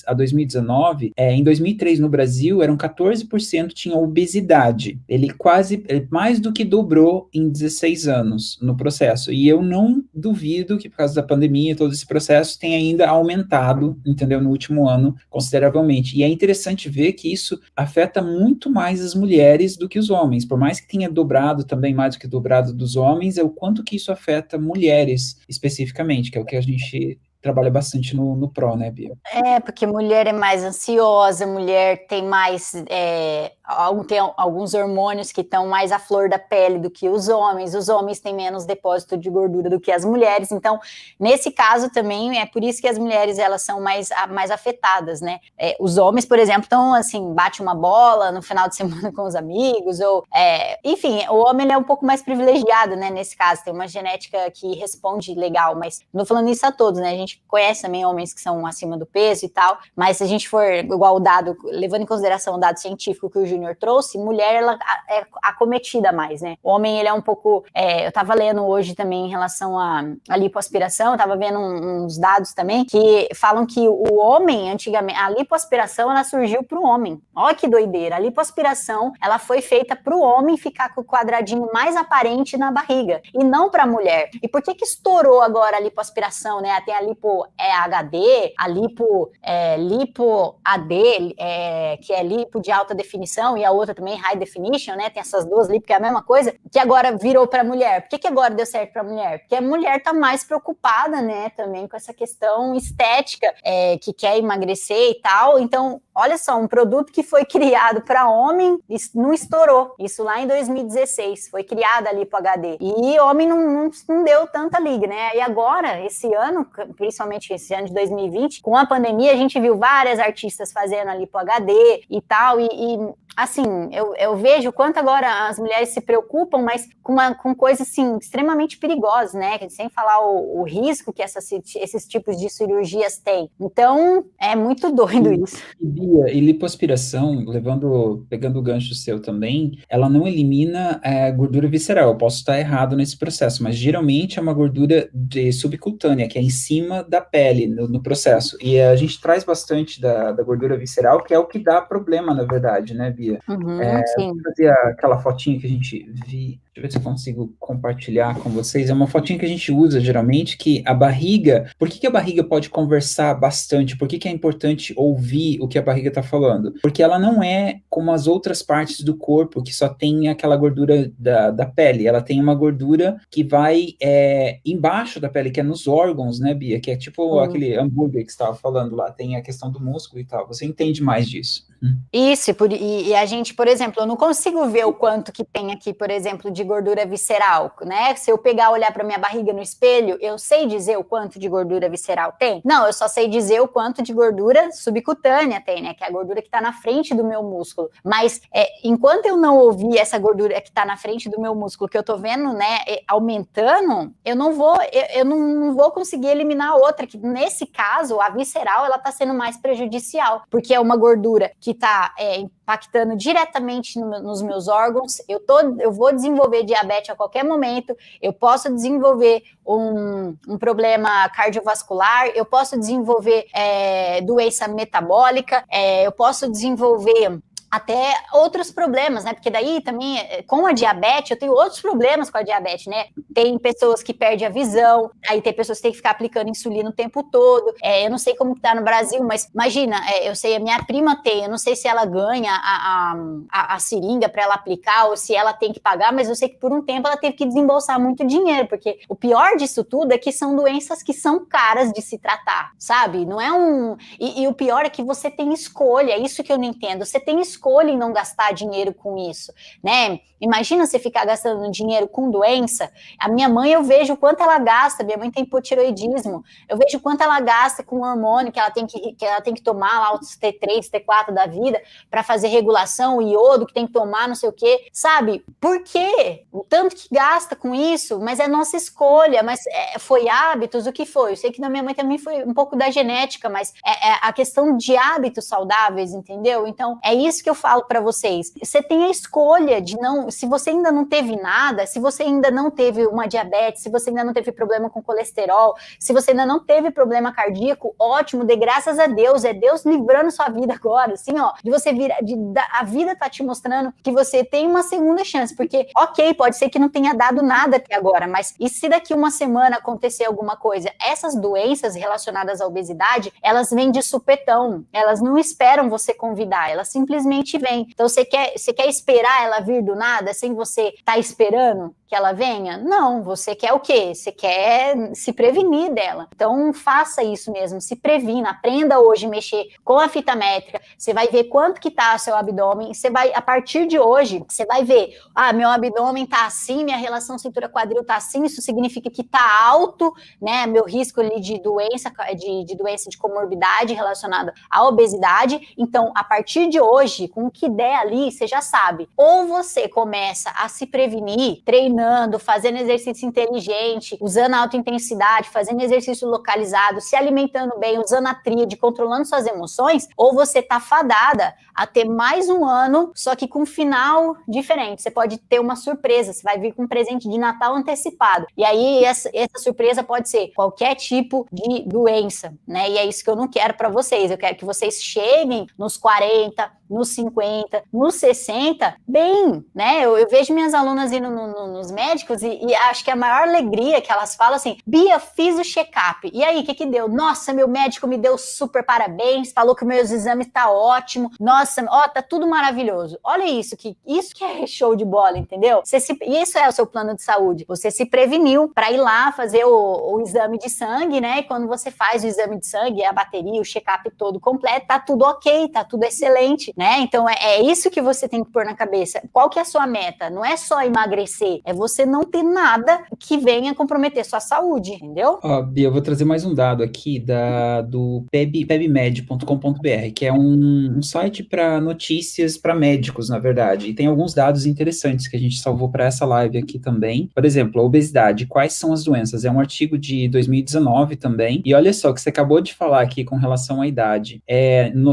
[SPEAKER 2] a 2019, em 2003 no Brasil, eram 14% tinham obesidade. Ele mais do que dobrou em 16 anos no processo. E eu não duvido que, por causa da pandemia, todo esse processo tenha ainda aumentado, entendeu, no último ano, consideravelmente. E é interessante ver que isso afeta muito mais as mulheres do que os homens. Por mais que tenha dobrado também, mais do que dobrado dos homens, é o quanto que isso afeta mulheres, especificamente, que é o que a gente trabalha bastante no PRO, né, Bia?
[SPEAKER 1] Porque mulher é mais ansiosa, mulher tem mais, tem alguns hormônios que estão mais à flor da pele do que os homens têm menos depósito de gordura do que as mulheres, então, nesse caso também, é por isso que as mulheres, elas são mais afetadas, né, os homens, por exemplo, estão, assim, bate uma bola no final de semana com os amigos, ou, enfim, o homem, ele é um pouco mais privilegiado, né, nesse caso, tem uma genética que responde legal, mas não falando isso a todos, né, a gente conhece também homens que são acima do peso e tal, mas se a gente for igual o dado, levando em consideração o dado científico que o Júlio Júnior trouxe, mulher, ela é acometida mais, né? O homem, ele é um pouco... eu tava lendo hoje também em relação à lipoaspiração, eu tava vendo uns dados também, que falam que o homem, antigamente, a lipoaspiração, ela surgiu pro homem. Olha que doideira. A lipoaspiração, ela foi feita pro homem ficar com o quadradinho mais aparente na barriga, e não pra mulher. E por que estourou agora a lipoaspiração, né? Tem a lipo HD, a lipo AD, que é lipo de alta definição, e a outra também high definition, né? Tem essas duas lipo, que é a mesma coisa, que agora virou pra mulher. Por que agora deu certo pra mulher? Porque a mulher tá mais preocupada, né? Também com essa questão estética, que quer emagrecer e tal. Então, olha só, um produto que foi criado para homem, não estourou. Isso lá em 2016, foi criada a Lipo HD. E homem não deu tanta liga, né? E agora, esse ano, principalmente esse ano de 2020, com a pandemia, a gente viu várias artistas fazendo a Lipo HD e tal, e assim, eu vejo o quanto agora as mulheres se preocupam, mas com coisas, assim, extremamente perigosas, né? Sem falar o risco que esses tipos de cirurgias têm. Então, é muito doido isso.
[SPEAKER 2] Bia, e lipoaspiração, pegando o gancho seu também, ela não elimina gordura visceral. Eu posso estar errado nesse processo, mas geralmente é uma gordura subcutânea, que é em cima da pele, no processo. E a gente traz bastante da gordura visceral, que é o que dá problema, na verdade, né, Bia?
[SPEAKER 1] Sim.
[SPEAKER 2] Vou fazer aquela fotinha que a gente viu. Deixa eu ver se eu consigo compartilhar com vocês. É uma fotinha que a gente usa geralmente, que a barriga... Por que a barriga pode conversar bastante? Por que é importante ouvir o que a barriga está falando? Porque ela não é como as outras partes do corpo, que só tem aquela gordura da pele. Ela tem uma gordura que vai embaixo da pele, que é nos órgãos, né, Bia? Que é tipo aquele hambúrguer que você estava falando lá. Tem a questão do músculo e tal. Você entende mais disso.
[SPEAKER 1] Isso, e a gente, por exemplo, eu não consigo ver o quanto que tem aqui, por exemplo, de gordura visceral, né? Se eu olhar para minha barriga no espelho, eu sei dizer o quanto de gordura visceral tem? Não, eu só sei dizer o quanto de gordura subcutânea tem, né? Que é a gordura que está na frente do meu músculo. Mas enquanto eu não ouvir essa gordura que está na frente do meu músculo, que eu tô vendo, né, aumentando, eu não vou conseguir eliminar a outra, que nesse caso, a visceral, ela tá sendo mais prejudicial, porque é uma gordura que está impactando diretamente nos meus órgãos. Eu vou desenvolver diabetes a qualquer momento, eu posso desenvolver um problema cardiovascular, eu posso desenvolver doença metabólica, eu posso desenvolver até outros problemas, né? Porque daí também, com a diabetes, eu tenho outros problemas com a diabetes, né? Tem pessoas que perdem a visão, aí tem pessoas que têm que ficar aplicando insulina o tempo todo. Eu não sei como que tá no Brasil, mas imagina, eu sei, a minha prima tem, eu não sei se ela ganha a seringa para ela aplicar ou se ela tem que pagar, mas eu sei que por um tempo ela teve que desembolsar muito dinheiro, porque o pior disso tudo é que são doenças que são caras de se tratar, sabe? Não é e o pior é que você tem escolha, é isso que eu não entendo. Você tem escolha em não gastar dinheiro com isso, né? Imagina você ficar gastando dinheiro com doença. A minha mãe, eu vejo o quanto ela gasta, minha mãe tem hipotiroidismo, eu vejo o quanto ela gasta com hormônio que ela tem que tomar lá, os T3, T4 da vida, para fazer regulação, o iodo que tem que tomar, não sei o quê, sabe? Por quê? O tanto que gasta com isso, mas é nossa escolha, mas foi hábitos, o que foi? Eu sei que na minha mãe também foi um pouco da genética, mas a questão de hábitos saudáveis, entendeu? Então, é isso que eu falo para vocês. Você tem a escolha de não... Se você ainda não teve nada, se você ainda não teve uma diabetes, se você ainda não teve problema com colesterol, se você ainda não teve problema cardíaco, ótimo, dê graças a Deus, é Deus livrando sua vida agora, assim, ó, de você virar, a vida tá te mostrando que você tem uma segunda chance, porque, ok, pode ser que não tenha dado nada até agora, mas e se daqui uma semana acontecer alguma coisa? Essas doenças relacionadas à obesidade, elas vêm de supetão, elas não esperam você convidar, elas simplesmente vêm. Então, você quer esperar ela vir do nada, sem você estar esperando que ela venha? Não, você quer o quê? Você quer se prevenir dela. Então, faça isso mesmo, se previna, aprenda hoje a mexer com a fita métrica, você vai ver quanto que tá o seu abdômen, você vai, a partir de hoje, você vai ver, meu abdômen tá assim, minha relação cintura-quadril tá assim, isso significa que tá alto, né, meu risco ali de doença, de doença de comorbidade relacionada à obesidade. Então, a partir de hoje, com o que der ali, você já sabe, ou você começa a se prevenir, treinando treinando, fazendo exercício inteligente, usando alta intensidade, fazendo exercício localizado, se alimentando bem, usando a tríade, controlando suas emoções, ou você tá fadada a ter mais um ano, só que com um final diferente. Você pode ter uma surpresa, você vai vir com um presente de Natal antecipado. E aí, essa surpresa pode ser qualquer tipo de doença, né? E é isso que eu não quero para vocês. Eu quero que vocês cheguem nos 40, nos 50, nos 60, bem, né? Eu vejo minhas alunas indo nos médicos e acho que a maior alegria que elas falam assim, Bia, fiz o check-up. E aí, o que deu? Nossa, meu médico me deu super parabéns, falou que meus exames tá ótimo. Nossa, ó, tá tudo maravilhoso. Olha isso que é show de bola, entendeu? Isso é o seu plano de saúde. Você se preveniu para ir lá fazer o exame de sangue, né? E quando você faz o exame de sangue, a bateria, o check-up todo completo, tá tudo ok, tá tudo excelente, né? Então é isso que você tem que pôr na cabeça. Qual que é a sua meta? Não é só emagrecer, é você não ter nada que venha comprometer sua saúde, entendeu?
[SPEAKER 2] Ó, Bia, eu vou trazer mais um dado aqui do pebmed.com.br, que é um site para notícias para médicos, na verdade. E tem alguns dados interessantes que a gente salvou para essa live aqui também. Por exemplo, a obesidade, quais são as doenças? É um artigo de 2019 também. E olha só, o que você acabou de falar aqui com relação à idade.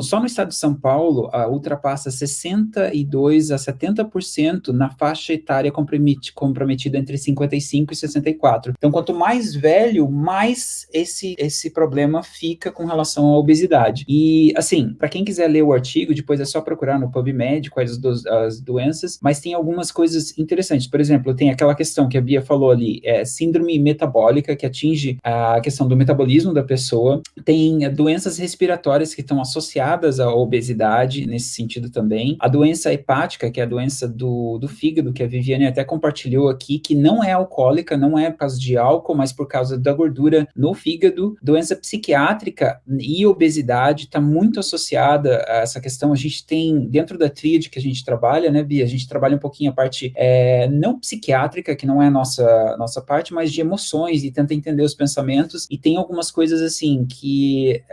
[SPEAKER 2] Só no estado de São Paulo, ultrapassa 62% a 70% na faixa etária comprometida entre 55 e 64. Então, quanto mais velho, mais esse problema fica com relação à obesidade. E, assim, para quem quiser ler o artigo, depois é só procurar no PubMed quais as doenças, mas tem algumas coisas interessantes. Por exemplo, tem aquela questão que a Bia falou ali, síndrome metabólica, que atinge a questão do metabolismo da pessoa. Tem doenças respiratórias que estão associadas à obesidade, nesse sentido também. A doença hepática, que é a doença do fígado, que a Viviane até compartilhou aqui, que não é alcoólica, não é por causa de álcool, mas por causa da gordura no fígado. Doença psiquiátrica e obesidade está muito associada a essa questão. A gente tem, dentro da tríade que a gente trabalha, né, Bia, a gente trabalha um pouquinho a parte não psiquiátrica, que não é a nossa parte, mas de emoções, e tenta entender os pensamentos, e tem algumas coisas assim que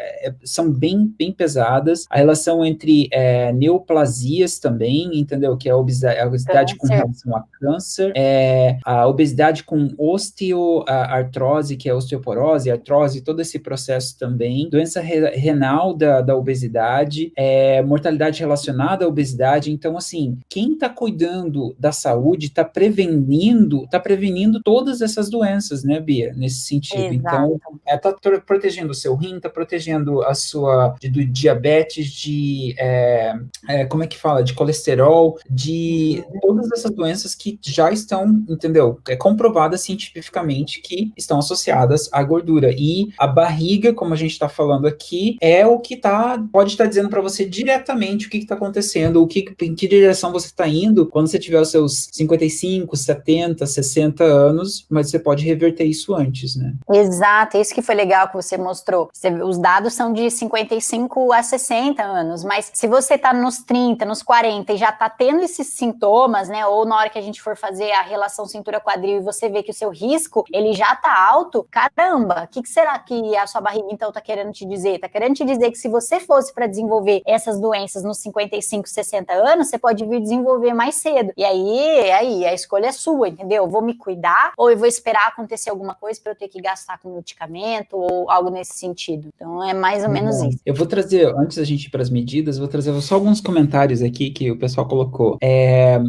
[SPEAKER 2] são bem, bem pesadas. A relação entre neoplasias também, entendeu? Que é a obesidade com relação a câncer, a obesidade com osteoartrose, que é a osteoporose, artrose, todo esse processo também, doença renal da obesidade, mortalidade relacionada à obesidade. Então, assim, quem está cuidando da saúde está prevenindo todas essas doenças, né, Bia? Nesse sentido.
[SPEAKER 1] Exato.
[SPEAKER 2] Então, está protegendo o seu rim, está protegendo a sua do diabetes, como é que fala? De colesterol, de todas essas doenças que já estão, entendeu? Comprovadas cientificamente que estão associadas à gordura. E a barriga, como a gente está falando aqui, é o que pode estar dizendo para você diretamente o que está acontecendo, em que direção você está indo quando você tiver os seus 55, 70, 60 anos, mas você pode reverter isso antes, né?
[SPEAKER 1] Exato, isso que foi legal que você mostrou. Os dados são de 55 a 60 anos, mas se você tá nos 30, nos 40 e já tá tendo esses sintomas, né, ou na hora que a gente for fazer a relação cintura-quadril e você vê que o seu risco, ele já tá alto, caramba, o que será que a sua barriga então tá querendo te dizer? Tá querendo te dizer que se você fosse para desenvolver essas doenças nos 55, 60 anos, você pode vir desenvolver mais cedo. E aí a escolha é sua, entendeu? Eu vou me cuidar ou eu vou esperar acontecer alguma coisa para eu ter que gastar com medicamento ou algo nesse sentido. Então é mais ou menos isso.
[SPEAKER 2] Eu vou trazer, antes da gente ir para as medidas, vou trazer só alguns comentários aqui que o pessoal colocou.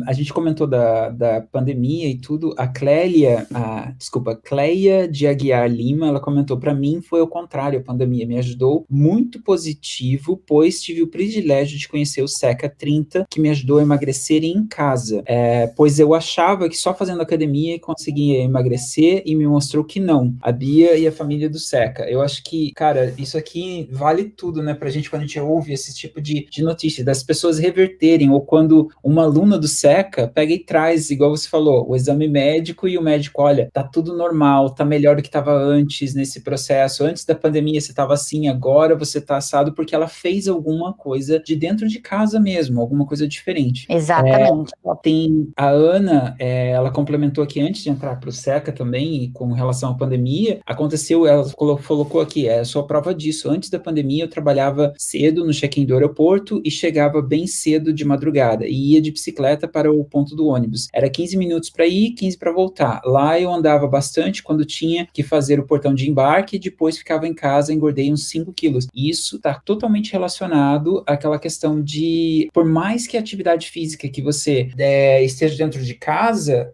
[SPEAKER 2] A gente comentou da pandemia e tudo. A Cléia de Aguiar Lima, ela comentou, para mim foi o contrário, a pandemia me ajudou muito positivo, pois tive o privilégio de conhecer o Seca 30, que me ajudou a emagrecer em casa, pois eu achava que só fazendo academia conseguia emagrecer e me mostrou que não. A Bia e a família do Seca. Eu acho que, cara, isso aqui vale tudo, né, pra gente, quando a gente ouve esse tipo de notícia, das pessoas reverterem, ou quando uma aluna do Seca pega e traz, igual você falou, o exame médico e o médico, olha, tá tudo normal, tá melhor do que tava antes nesse processo, antes da pandemia você tava assim, agora você tá assado, porque ela fez alguma coisa de dentro de casa mesmo, alguma coisa diferente.
[SPEAKER 1] Exatamente.
[SPEAKER 2] Tem a Ana, ela complementou aqui antes de entrar pro Seca também, e com relação à pandemia, aconteceu, ela colocou aqui, sou a prova disso, antes da pandemia eu trabalhava cedo no check-in do aeroporto e chegava bem cedo de madrugada, e ia de bicicleta para o ponto do ônibus. Era 15 minutos para ir, 15 para voltar. Lá eu andava bastante quando tinha que fazer o portão de embarque, depois ficava em casa, engordei uns 5 quilos. E isso está totalmente relacionado àquela questão de, por mais que a atividade física que você esteja dentro de casa,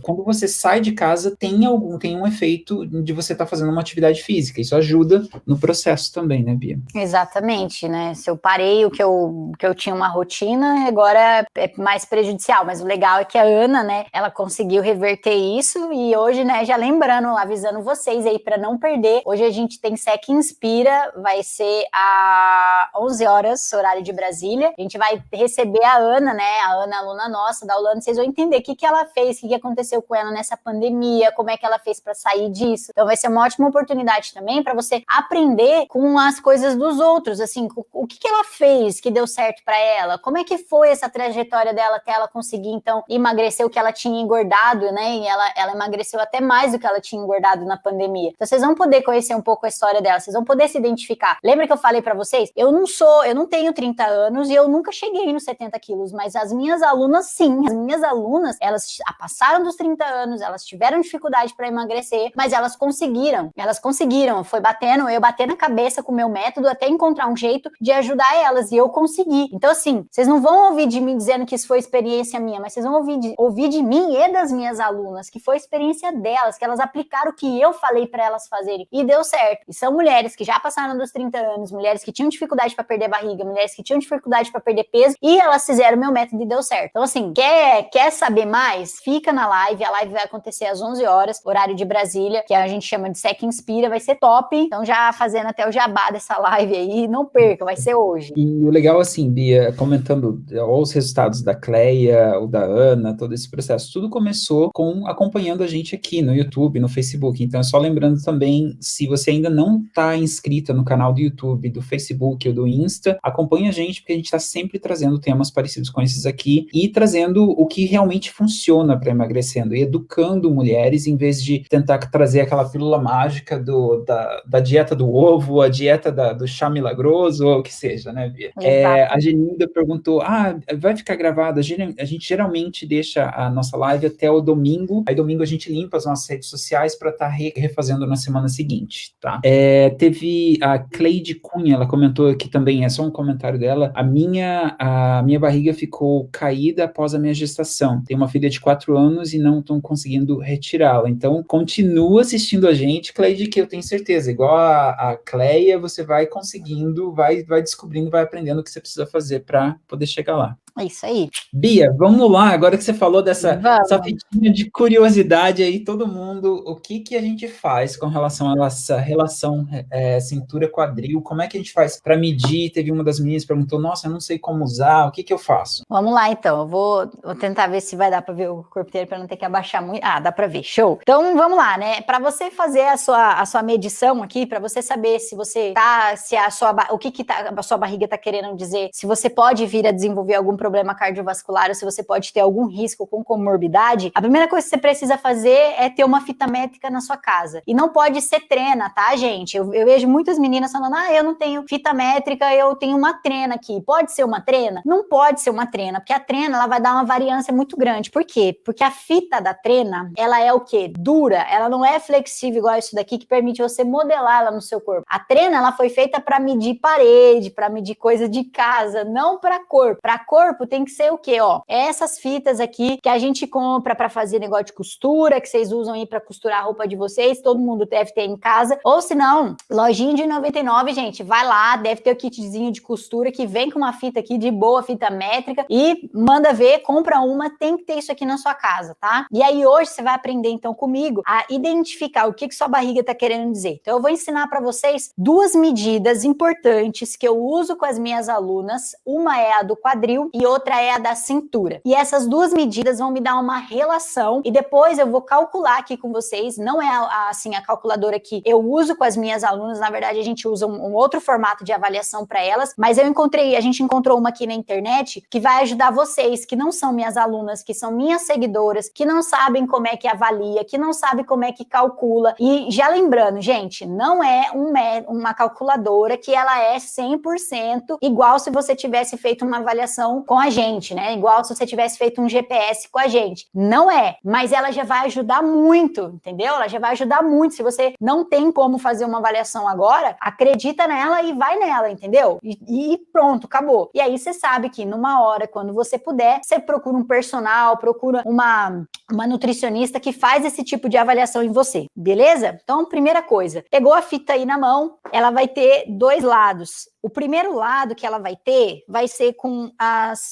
[SPEAKER 2] quando você sai de casa, tem um efeito de você estar fazendo uma atividade física. Isso ajuda no processo também, né, Bia?
[SPEAKER 1] Exatamente, né? Se eu parei o que eu tinha uma rotina, agora é mais prejudicial. Mas o legal é que a Ana, né, ela conseguiu reverter isso e hoje, né, já lembrando, avisando vocês aí para não perder, hoje a gente tem SEC Inspira, vai ser às 11 horas, horário de Brasília. A gente vai receber a Ana, né, a Ana, aluna nossa da Holanda, vocês vão entender o que ela fez, o que aconteceu com ela nessa pandemia, como é que ela fez para sair disso. Então vai ser uma ótima oportunidade também para você aprender com as coisas dos outros, assim, o que ela fez que deu certo para ela, como é que foi essa trajetória dela até ela conseguir, então, emagrecer o que ela tinha engordado, né, e ela emagreceu até mais do que ela tinha engordado na pandemia. Então vocês vão poder conhecer um pouco a história dela, vocês vão poder se identificar. Lembra que eu falei para vocês? Eu não tenho 30 anos e eu nunca cheguei nos 70 quilos, mas as minhas alunas, sim, as minhas alunas, elas passaram dos 30 anos, elas tiveram dificuldade para emagrecer, mas elas conseguiram, foi batendo, eu bati na cabeça com o meu método até encontrar um jeito de ajudar elas, e eu consegui. Então assim, vocês não vão ouvir de mim dizendo que isso foi experiência minha, mas vocês vão ouvir de mim e das minhas alunas, que foi experiência delas, que elas aplicaram o que eu falei para elas fazerem, e deu certo. E são mulheres que já passaram dos 30 anos, mulheres que tinham dificuldade para perder barriga, mulheres que tinham dificuldade para perder peso, e elas fizeram o meu método e deu certo. Então assim, quer saber mais? Fica na live, a live vai acontecer às 11 horas, horário de Brasília, que a gente chama de SEC Inspira, vai ser top. Então já fazendo até o jabá dessa live aí, não perca, vai ser hoje.
[SPEAKER 2] E o legal, assim, Bia, comentando os resultados da Cleia, o da Ana, todo esse processo, tudo começou acompanhando a gente aqui no YouTube, no Facebook. Então é só lembrando também, se você ainda não está inscrita no canal do YouTube, do Facebook ou do Insta, acompanhe a gente, porque a gente está sempre trazendo temas parecidos com esses aqui e trazendo o que realmente funciona para emagrecendo e educando mulheres, em vez de tentar trazer aquela pílula mágica da dieta do ovo, a dieta do chá milagroso, ou o que seja, né, Bia? A Genilda perguntou, vai ficar gravado? A gente geralmente deixa a nossa live até o domingo, aí domingo a gente limpa as nossas redes sociais para estar refazendo na semana seguinte, tá? Teve a Cleide Cunha, ela comentou aqui também, é só um comentário dela, a minha barriga ficou caída após a minha gestação, tenho uma filha de 4 anos e não estou conseguindo retirá-la, então continua assistindo a gente, Cleide, que eu tenho certeza, igual a Cleia, você vai conseguindo, vai descobrindo, vai aprendendo o que você precisa fazer para poder chegar lá.
[SPEAKER 1] É isso aí.
[SPEAKER 2] Bia, vamos lá, agora que você falou dessa fitinha de curiosidade aí, todo mundo, o que a gente faz com relação a essa relação cintura-quadril, como é que a gente faz para medir? Teve uma das meninas que perguntou, nossa, eu não sei como usar, o que eu faço?
[SPEAKER 1] Vamos lá, então, eu vou tentar ver se vai dar para ver o corpo inteiro para não ter que abaixar muito. Dá para ver, show! Então, vamos lá, né, para você fazer a sua medição aqui, para você saber se você tá, se a sua barriga tá querendo dizer, se você pode vir a desenvolver algum problema cardiovascular ou se você pode ter algum risco com comorbidade, a primeira coisa que você precisa fazer é ter uma fita métrica na sua casa. E não pode ser trena, tá, gente? Eu vejo muitas meninas falando, eu não tenho fita métrica, eu tenho uma trena aqui. Pode ser uma trena? Não pode ser uma trena, porque a trena, ela vai dar uma variância muito grande. Por quê? Porque a fita da trena, ela é o quê? Dura, ela não é flexível igual isso daqui, que permite você modelar ela no seu corpo. A trena, ela foi feita para medir parede, para medir coisa de casa, não para corpo. Para corpo tem que ser o quê? Essas fitas aqui que a gente compra para fazer negócio de costura, que vocês usam aí para costurar a roupa de vocês, todo mundo deve ter em casa, ou se não, lojinha de 99, gente, vai lá, deve ter o kitzinho de costura que vem com uma fita aqui de boa, fita métrica, e manda ver, compra uma, tem que ter isso aqui na sua casa, tá? E aí hoje você vai aprender então comigo a identificar o que sua barriga tá querendo dizer. Então eu vou ensinar para vocês 2 medidas importantes que eu uso com as minhas alunas, uma é a do quadril e outra é a da cintura. E essas 2 medidas vão me dar uma relação e depois eu vou calcular aqui com vocês, não é a calculadora que eu uso com as minhas alunas, na verdade a gente usa um outro formato de avaliação para elas, mas a gente encontrou uma aqui na internet que vai ajudar vocês, que não são minhas alunas, que são minhas seguidoras, que não sabem como é que avalia, que não sabem como é que calcula. E já lembrando, gente, não é uma calculadora que ela é 100% igual se você tivesse feito uma avaliação com a gente, né? Igual se você tivesse feito um GPS com a gente. Não é, mas ela já vai ajudar muito, entendeu? Ela já vai ajudar muito. Se você não tem como fazer uma avaliação agora, acredita nela e vai nela, entendeu? E pronto, acabou. E aí você sabe que numa hora, quando você puder, você procura um personal, procura uma nutricionista que faz esse tipo de avaliação em você, beleza? Então, primeira coisa, pegou a fita aí na mão, ela vai ter dois lados. O primeiro lado que ela vai ter vai ser com as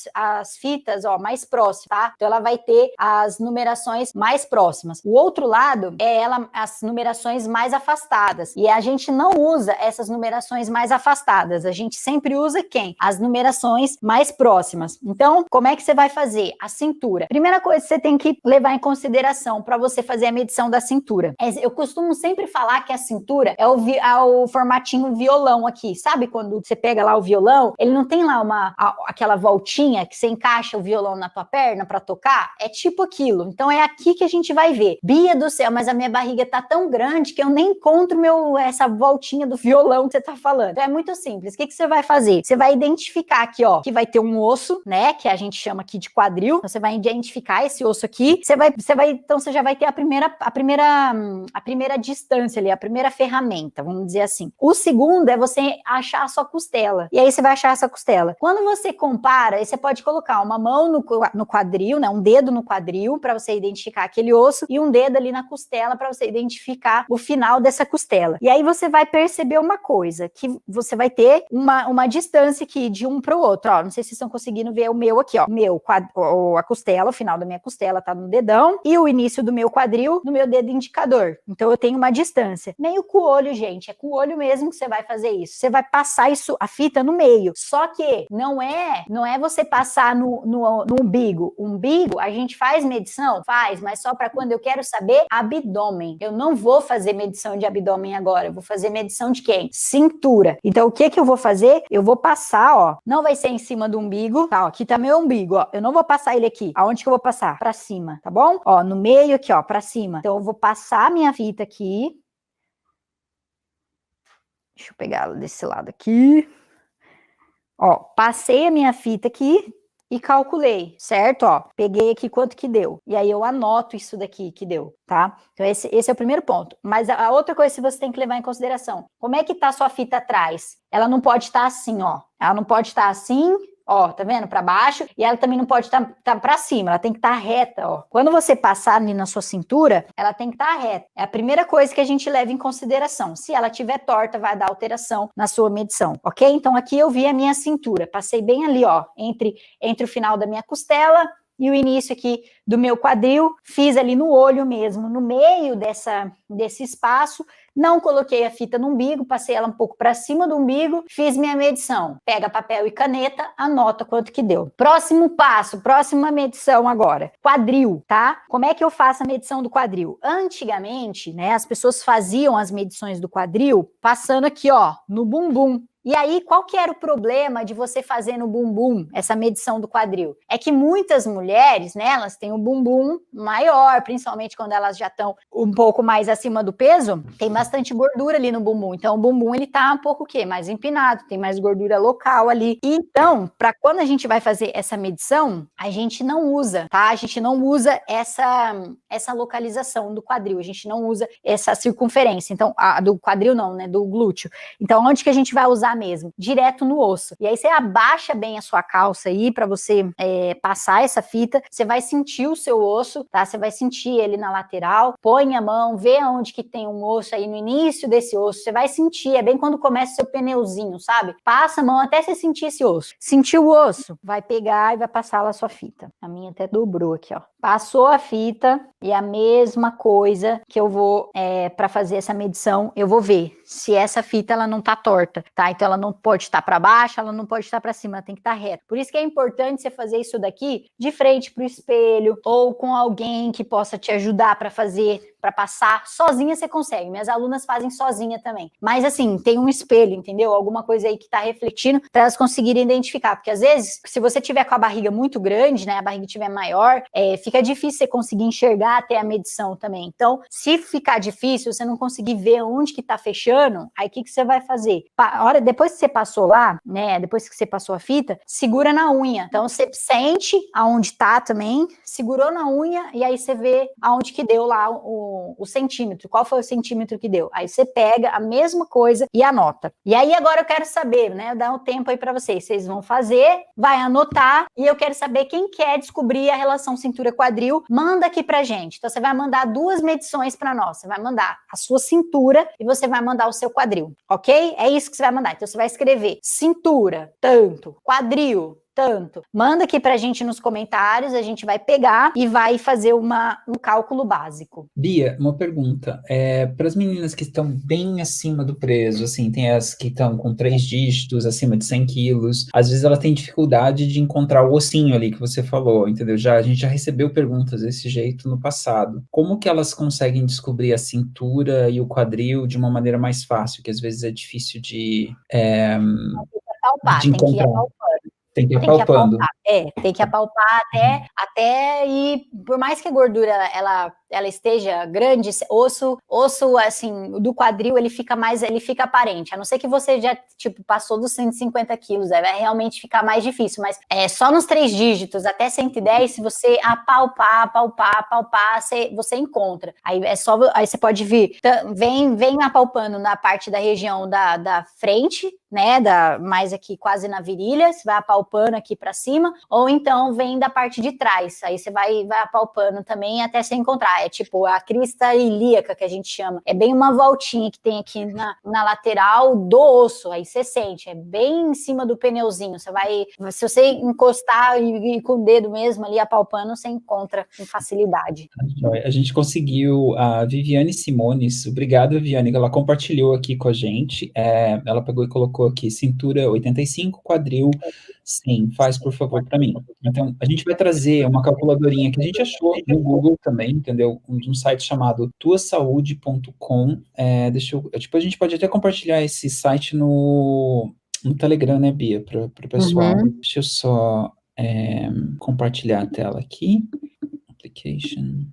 [SPEAKER 1] fitas, ó, mais próximas, tá? Então, ela vai ter as numerações mais próximas. O outro lado é as numerações mais afastadas. E a gente não usa essas numerações mais afastadas. A gente sempre usa quem? As numerações mais próximas. Então, como é que você vai fazer? A cintura. Primeira coisa que você tem que levar em consideração para você fazer a medição da cintura. Eu costumo sempre falar que a cintura é o formatinho violão aqui. Sabe quando você pega lá o violão, ele não tem lá aquela voltinha que você encaixa o violão na tua perna para tocar? É tipo aquilo. Então é aqui que a gente vai ver. Bia do céu, mas a minha barriga tá tão grande que eu nem encontro essa voltinha do violão que você tá falando. Então é muito simples. O que você vai fazer? Você vai identificar aqui, ó, que vai ter um osso, né, que a gente chama aqui de quadril. Então, você vai identificar esse osso aqui. Então você já vai ter a primeira distância ali, a primeira ferramenta, vamos dizer assim. O segundo é você achar a sua costela. E aí você vai achar essa costela. Quando você compara, aí você pode colocar uma mão no quadril, né, um dedo no quadril para você identificar aquele osso e um dedo ali na costela para você identificar o final dessa costela. E aí você vai perceber uma coisa, que você vai ter uma distância aqui de um para o outro, ó. Não sei se vocês estão conseguindo ver o meu aqui, ó. A costela, o final da minha costela tá no dedão e o início do meu quadril no meu dedo indicador. Então eu tenho uma distância. Meio com o olho, gente, é com o olho mesmo que você vai fazer isso. Você vai passar a fita no meio. Só que não é você passar no umbigo. O umbigo, a gente faz medição? Faz, mas só para quando eu quero saber abdômen. Eu não vou fazer medição de abdômen agora, eu vou fazer medição de quem? Cintura. Então o que eu vou fazer? Eu vou passar, ó, não vai ser em cima do umbigo, tá, ó, aqui tá meu umbigo, ó, eu não vou passar ele aqui. Aonde que eu vou passar? Pra cima, tá bom? Ó, no meio aqui, ó, pra cima. Então eu vou passar a minha fita aqui. Deixa eu pegar ela desse lado aqui. Ó, passei a minha fita aqui e calculei, certo? Ó, peguei aqui quanto que deu. E aí eu anoto isso daqui que deu, tá? Então esse é o primeiro ponto. Mas a outra coisa que você tem que levar em consideração, como é que tá a sua fita atrás? Ela não pode estar assim, ó. Ela não pode estar assim, ó, tá vendo? Para baixo, e ela também não pode estar para cima, ela tem que estar reta, ó. Quando você passar ali na sua cintura, ela tem que estar reta. É a primeira coisa que a gente leva em consideração. Se ela estiver torta, vai dar alteração na sua medição, ok? Então aqui eu vi a minha cintura, passei bem ali, ó, entre o final da minha costela e o início aqui do meu quadril, fiz ali no olho mesmo, no meio desse espaço, não coloquei a fita no umbigo, passei ela um pouco para cima do umbigo, fiz minha medição. Pega papel e caneta, anota quanto que deu. Próximo passo, próxima medição agora. Quadril, tá? Como é que eu faço a medição do quadril? Antigamente, né, as pessoas faziam as medições do quadril passando aqui, ó, no bumbum. E aí, qual que era o problema de você fazer no bumbum essa medição do quadril? É que muitas mulheres, né, elas têm o bumbum maior, principalmente quando elas já estão um pouco mais acima do peso, tem bastante gordura ali no bumbum. Então, o bumbum, ele tá um pouco o quê? Mais empinado, tem mais gordura local ali. Então, para quando a gente vai fazer essa medição, a gente não usa, tá? A gente não usa essa localização do quadril, a gente não usa essa circunferência. Então, do quadril não, né, do glúteo. Então, onde que a gente vai usar mesmo? Direto no osso. E aí você abaixa bem a sua calça aí para você passar essa fita, você vai sentir o seu osso, tá? Você vai sentir ele na lateral, põe a mão, vê onde que tem um osso aí no início desse osso, você vai sentir, é bem quando começa o seu pneuzinho, sabe? Passa a mão até você sentir esse osso. Sentiu o osso? Vai pegar e vai passar lá a sua fita. A minha até dobrou aqui, ó. Passou a fita e a mesma coisa que eu vou, para fazer essa medição, eu vou ver se essa fita ela não tá torta, tá? Então ela não pode estar para baixo, ela não pode estar para cima, ela tem que estar reta. Por isso que é importante você fazer isso daqui de frente pro espelho ou com alguém que possa te ajudar para fazer para passar. Sozinha você consegue, minhas alunas fazem sozinha também. Mas assim, tem um espelho, entendeu? Alguma coisa aí que tá refletindo para elas conseguirem identificar, porque às vezes, se você tiver com a barriga muito grande, né, a barriga estiver maior, fica difícil você conseguir enxergar até a medição também. Então, se ficar difícil, você não conseguir ver onde que tá fechando, aí o que você vai fazer? Depois que você passou lá, né, depois que você passou a fita, segura na unha. Então, você sente aonde tá também, segurou na unha e aí você vê aonde que deu lá o centímetro, qual foi o centímetro que deu. Aí você pega a mesma coisa e anota. E aí agora eu quero saber, né, dar um tempo aí para vocês vão fazer, vai anotar e eu quero saber quem quer descobrir a relação cintura-quadril, manda aqui pra gente. Então você vai mandar 2 medições para nós, você vai mandar a sua cintura e você vai mandar o seu quadril, ok? É isso que você vai mandar. Então você vai escrever cintura, tanto, quadril, tanto. Manda aqui pra gente nos comentários, a gente vai pegar e vai fazer um cálculo básico.
[SPEAKER 2] Bia, uma pergunta. Para as meninas que estão bem acima do peso, assim, tem as que estão com 3 dígitos, acima de 100 quilos, às vezes ela tem dificuldade de encontrar o ossinho ali que você falou, entendeu? A gente já recebeu perguntas desse jeito no passado. Como que elas conseguem descobrir a cintura e o quadril de uma maneira mais fácil, que às vezes é difícil de
[SPEAKER 1] Tem que ir
[SPEAKER 2] encontrar?
[SPEAKER 1] apalpando.
[SPEAKER 2] Tem que ir
[SPEAKER 1] Tem que
[SPEAKER 2] apalpando.
[SPEAKER 1] apalpar, tem que apalpar até e por mais que a gordura ela esteja grande, osso assim, do quadril ele fica aparente, a não ser que você já, tipo, passou dos 150 quilos, aí vai realmente ficar mais difícil, mas só nos 3 dígitos, até 110, se você apalpar, você encontra, aí você pode vir, vem apalpando na parte da região da frente, né, mais aqui quase na virilha, você vai apalpando aqui para cima, ou então vem da parte de trás, aí você vai apalpando também até você encontrar, é tipo a crista ilíaca que a gente chama, é bem uma voltinha que tem aqui na lateral do osso, aí você sente, é bem em cima do pneuzinho, se você encostar e com o dedo mesmo ali apalpando, você encontra com facilidade.
[SPEAKER 2] A gente conseguiu a Viviane Simones, obrigado Viviane, ela compartilhou aqui com a gente, ela pegou e colocou aqui, cintura 85, quadril 100, faz por favor para mim. Então, a gente vai trazer uma calculadorinha que a gente achou no Google também, entendeu? Um site chamado tuasaude.com, depois a gente pode até compartilhar esse site no Telegram, né, Bia, para o pessoal. Deixa eu só compartilhar a tela aqui. Application.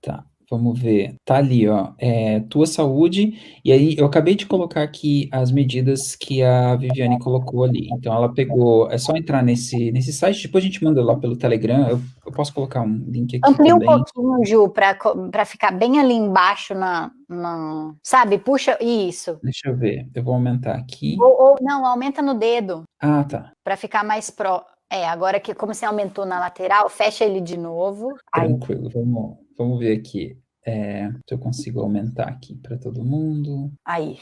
[SPEAKER 2] Tá, vamos ver. Tá ali, ó. Tua Saúde. E aí, eu acabei de colocar aqui as medidas que a Viviane colocou ali. Então, ela pegou. É só entrar nesse site. Depois a gente manda lá pelo Telegram. Eu posso colocar um link aqui
[SPEAKER 1] Amplia
[SPEAKER 2] também.
[SPEAKER 1] um pouquinho, Ju, para ficar bem ali embaixo sabe? Puxa, isso.
[SPEAKER 2] Deixa eu ver. Eu vou aumentar aqui.
[SPEAKER 1] Ou não, aumenta no dedo.
[SPEAKER 2] Ah, tá.
[SPEAKER 1] Para ficar mais agora que como você aumentou na lateral, fecha ele de novo.
[SPEAKER 2] Tranquilo, vamos ver aqui. Se eu consigo aumentar aqui para todo mundo.
[SPEAKER 1] Aí,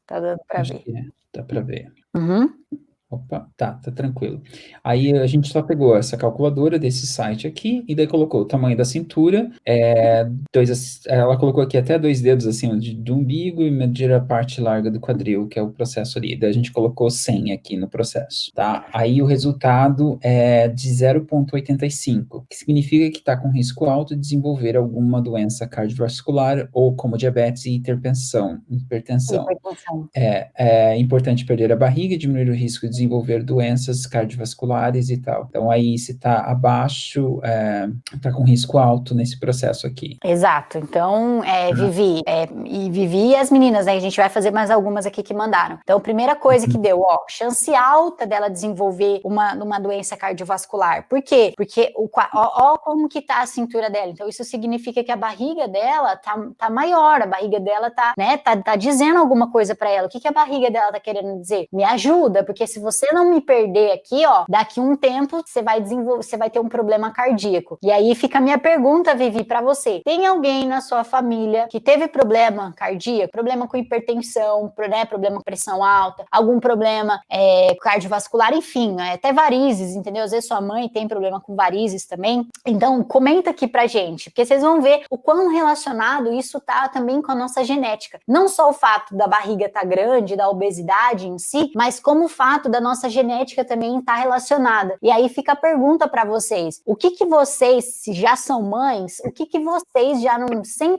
[SPEAKER 1] tá dando para ver.
[SPEAKER 2] Dá para ver.
[SPEAKER 1] Uhum.
[SPEAKER 2] Opa, tá tranquilo. Aí a gente só pegou essa calculadora desse site aqui e daí colocou o tamanho da cintura, ela colocou aqui até 2 dedos acima do umbigo e medir a parte larga do quadril, que é o processo ali. Daí a gente colocou 100 aqui no processo, tá? Aí o resultado é de 0,85, que significa que está com risco alto de desenvolver alguma doença cardiovascular ou como diabetes e hipertensão. É importante perder a barriga e diminuir o risco de desenvolver doenças cardiovasculares e tal. Então, aí, se está abaixo, está com risco alto nesse processo aqui.
[SPEAKER 1] Exato. Então, Vivi e as meninas, né? A gente vai fazer mais algumas aqui que mandaram. Então, primeira coisa que deu, chance alta dela desenvolver uma doença cardiovascular. Por quê? Porque como que tá a cintura dela. Então, isso significa que a barriga dela tá maior, a barriga dela tá dizendo alguma coisa para ela. O que a barriga dela tá querendo dizer? Me ajuda, porque se você não me perder aqui, daqui um tempo você vai ter um problema cardíaco. E aí fica a minha pergunta, Vivi, para você. Tem alguém na sua família que teve problema cardíaco, problema com hipertensão, problema com pressão alta, algum problema cardiovascular, enfim, até varizes, entendeu? Às vezes sua mãe tem problema com varizes também. Então, comenta aqui pra gente, porque vocês vão ver o quão relacionado isso tá também com a nossa genética. Não só o fato da barriga tá grande, da obesidade em si, mas como o fato da nossa genética também está relacionada. E aí fica a pergunta para vocês: o que vocês, se já são mães, o que vocês já não, sem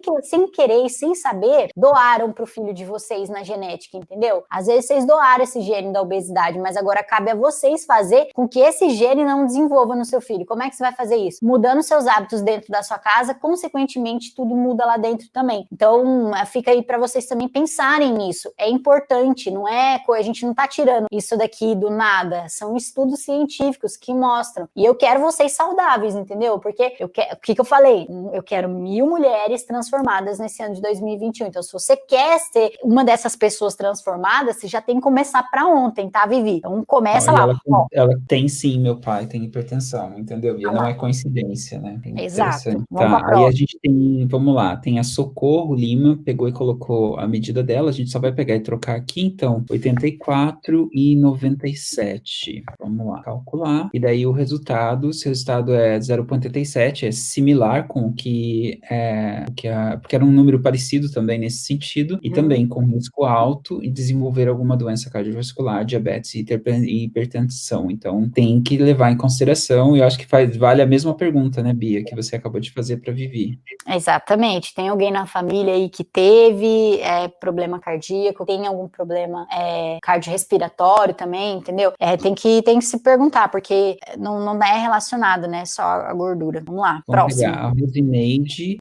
[SPEAKER 1] querer e sem saber, doaram para o filho de vocês na genética, entendeu? Às vezes vocês doaram esse gene da obesidade, mas agora cabe a vocês fazer com que esse gene não desenvolva no seu filho. Como é que você vai fazer isso? Mudando seus hábitos dentro da sua casa, consequentemente tudo muda lá dentro também. Então fica aí para vocês também pensarem nisso. É importante, não é? A gente não tá tirando isso daqui do nada. São estudos científicos que mostram. E eu quero vocês saudáveis, entendeu? Porque o que eu falei? Eu quero 1000 mulheres transformadas nesse ano de 2021. Então, se você quer ser uma dessas pessoas transformadas, você já tem que começar para ontem, tá, Vivi? Então, começa lá.
[SPEAKER 2] Ela tem sim, meu pai tem hipertensão, entendeu? E não é coincidência, né? É
[SPEAKER 1] Exato.
[SPEAKER 2] Tá, aí a gente tem, vamos lá, tem a Socorro Lima, pegou e colocou a medida dela, a gente só vai pegar e trocar aqui, então, 84 e 97. Vamos lá, calcular. E daí o resultado, se o resultado é 0,87, é similar com o que porque era um número parecido também nesse sentido, e também com risco alto e desenvolver alguma doença cardiovascular, diabetes e hipertensão. Então, tem que levar em consideração, e eu acho que vale a mesma pergunta, né, Bia, que você acabou de fazer para Vivi.
[SPEAKER 1] Exatamente. Tem alguém na família aí que teve problema cardíaco, tem algum problema cardiorrespiratório também, entendeu? Tem que se perguntar, porque não é relacionado, né, só a gordura. Vamos lá, próximo.
[SPEAKER 2] Pegar a Rosineide,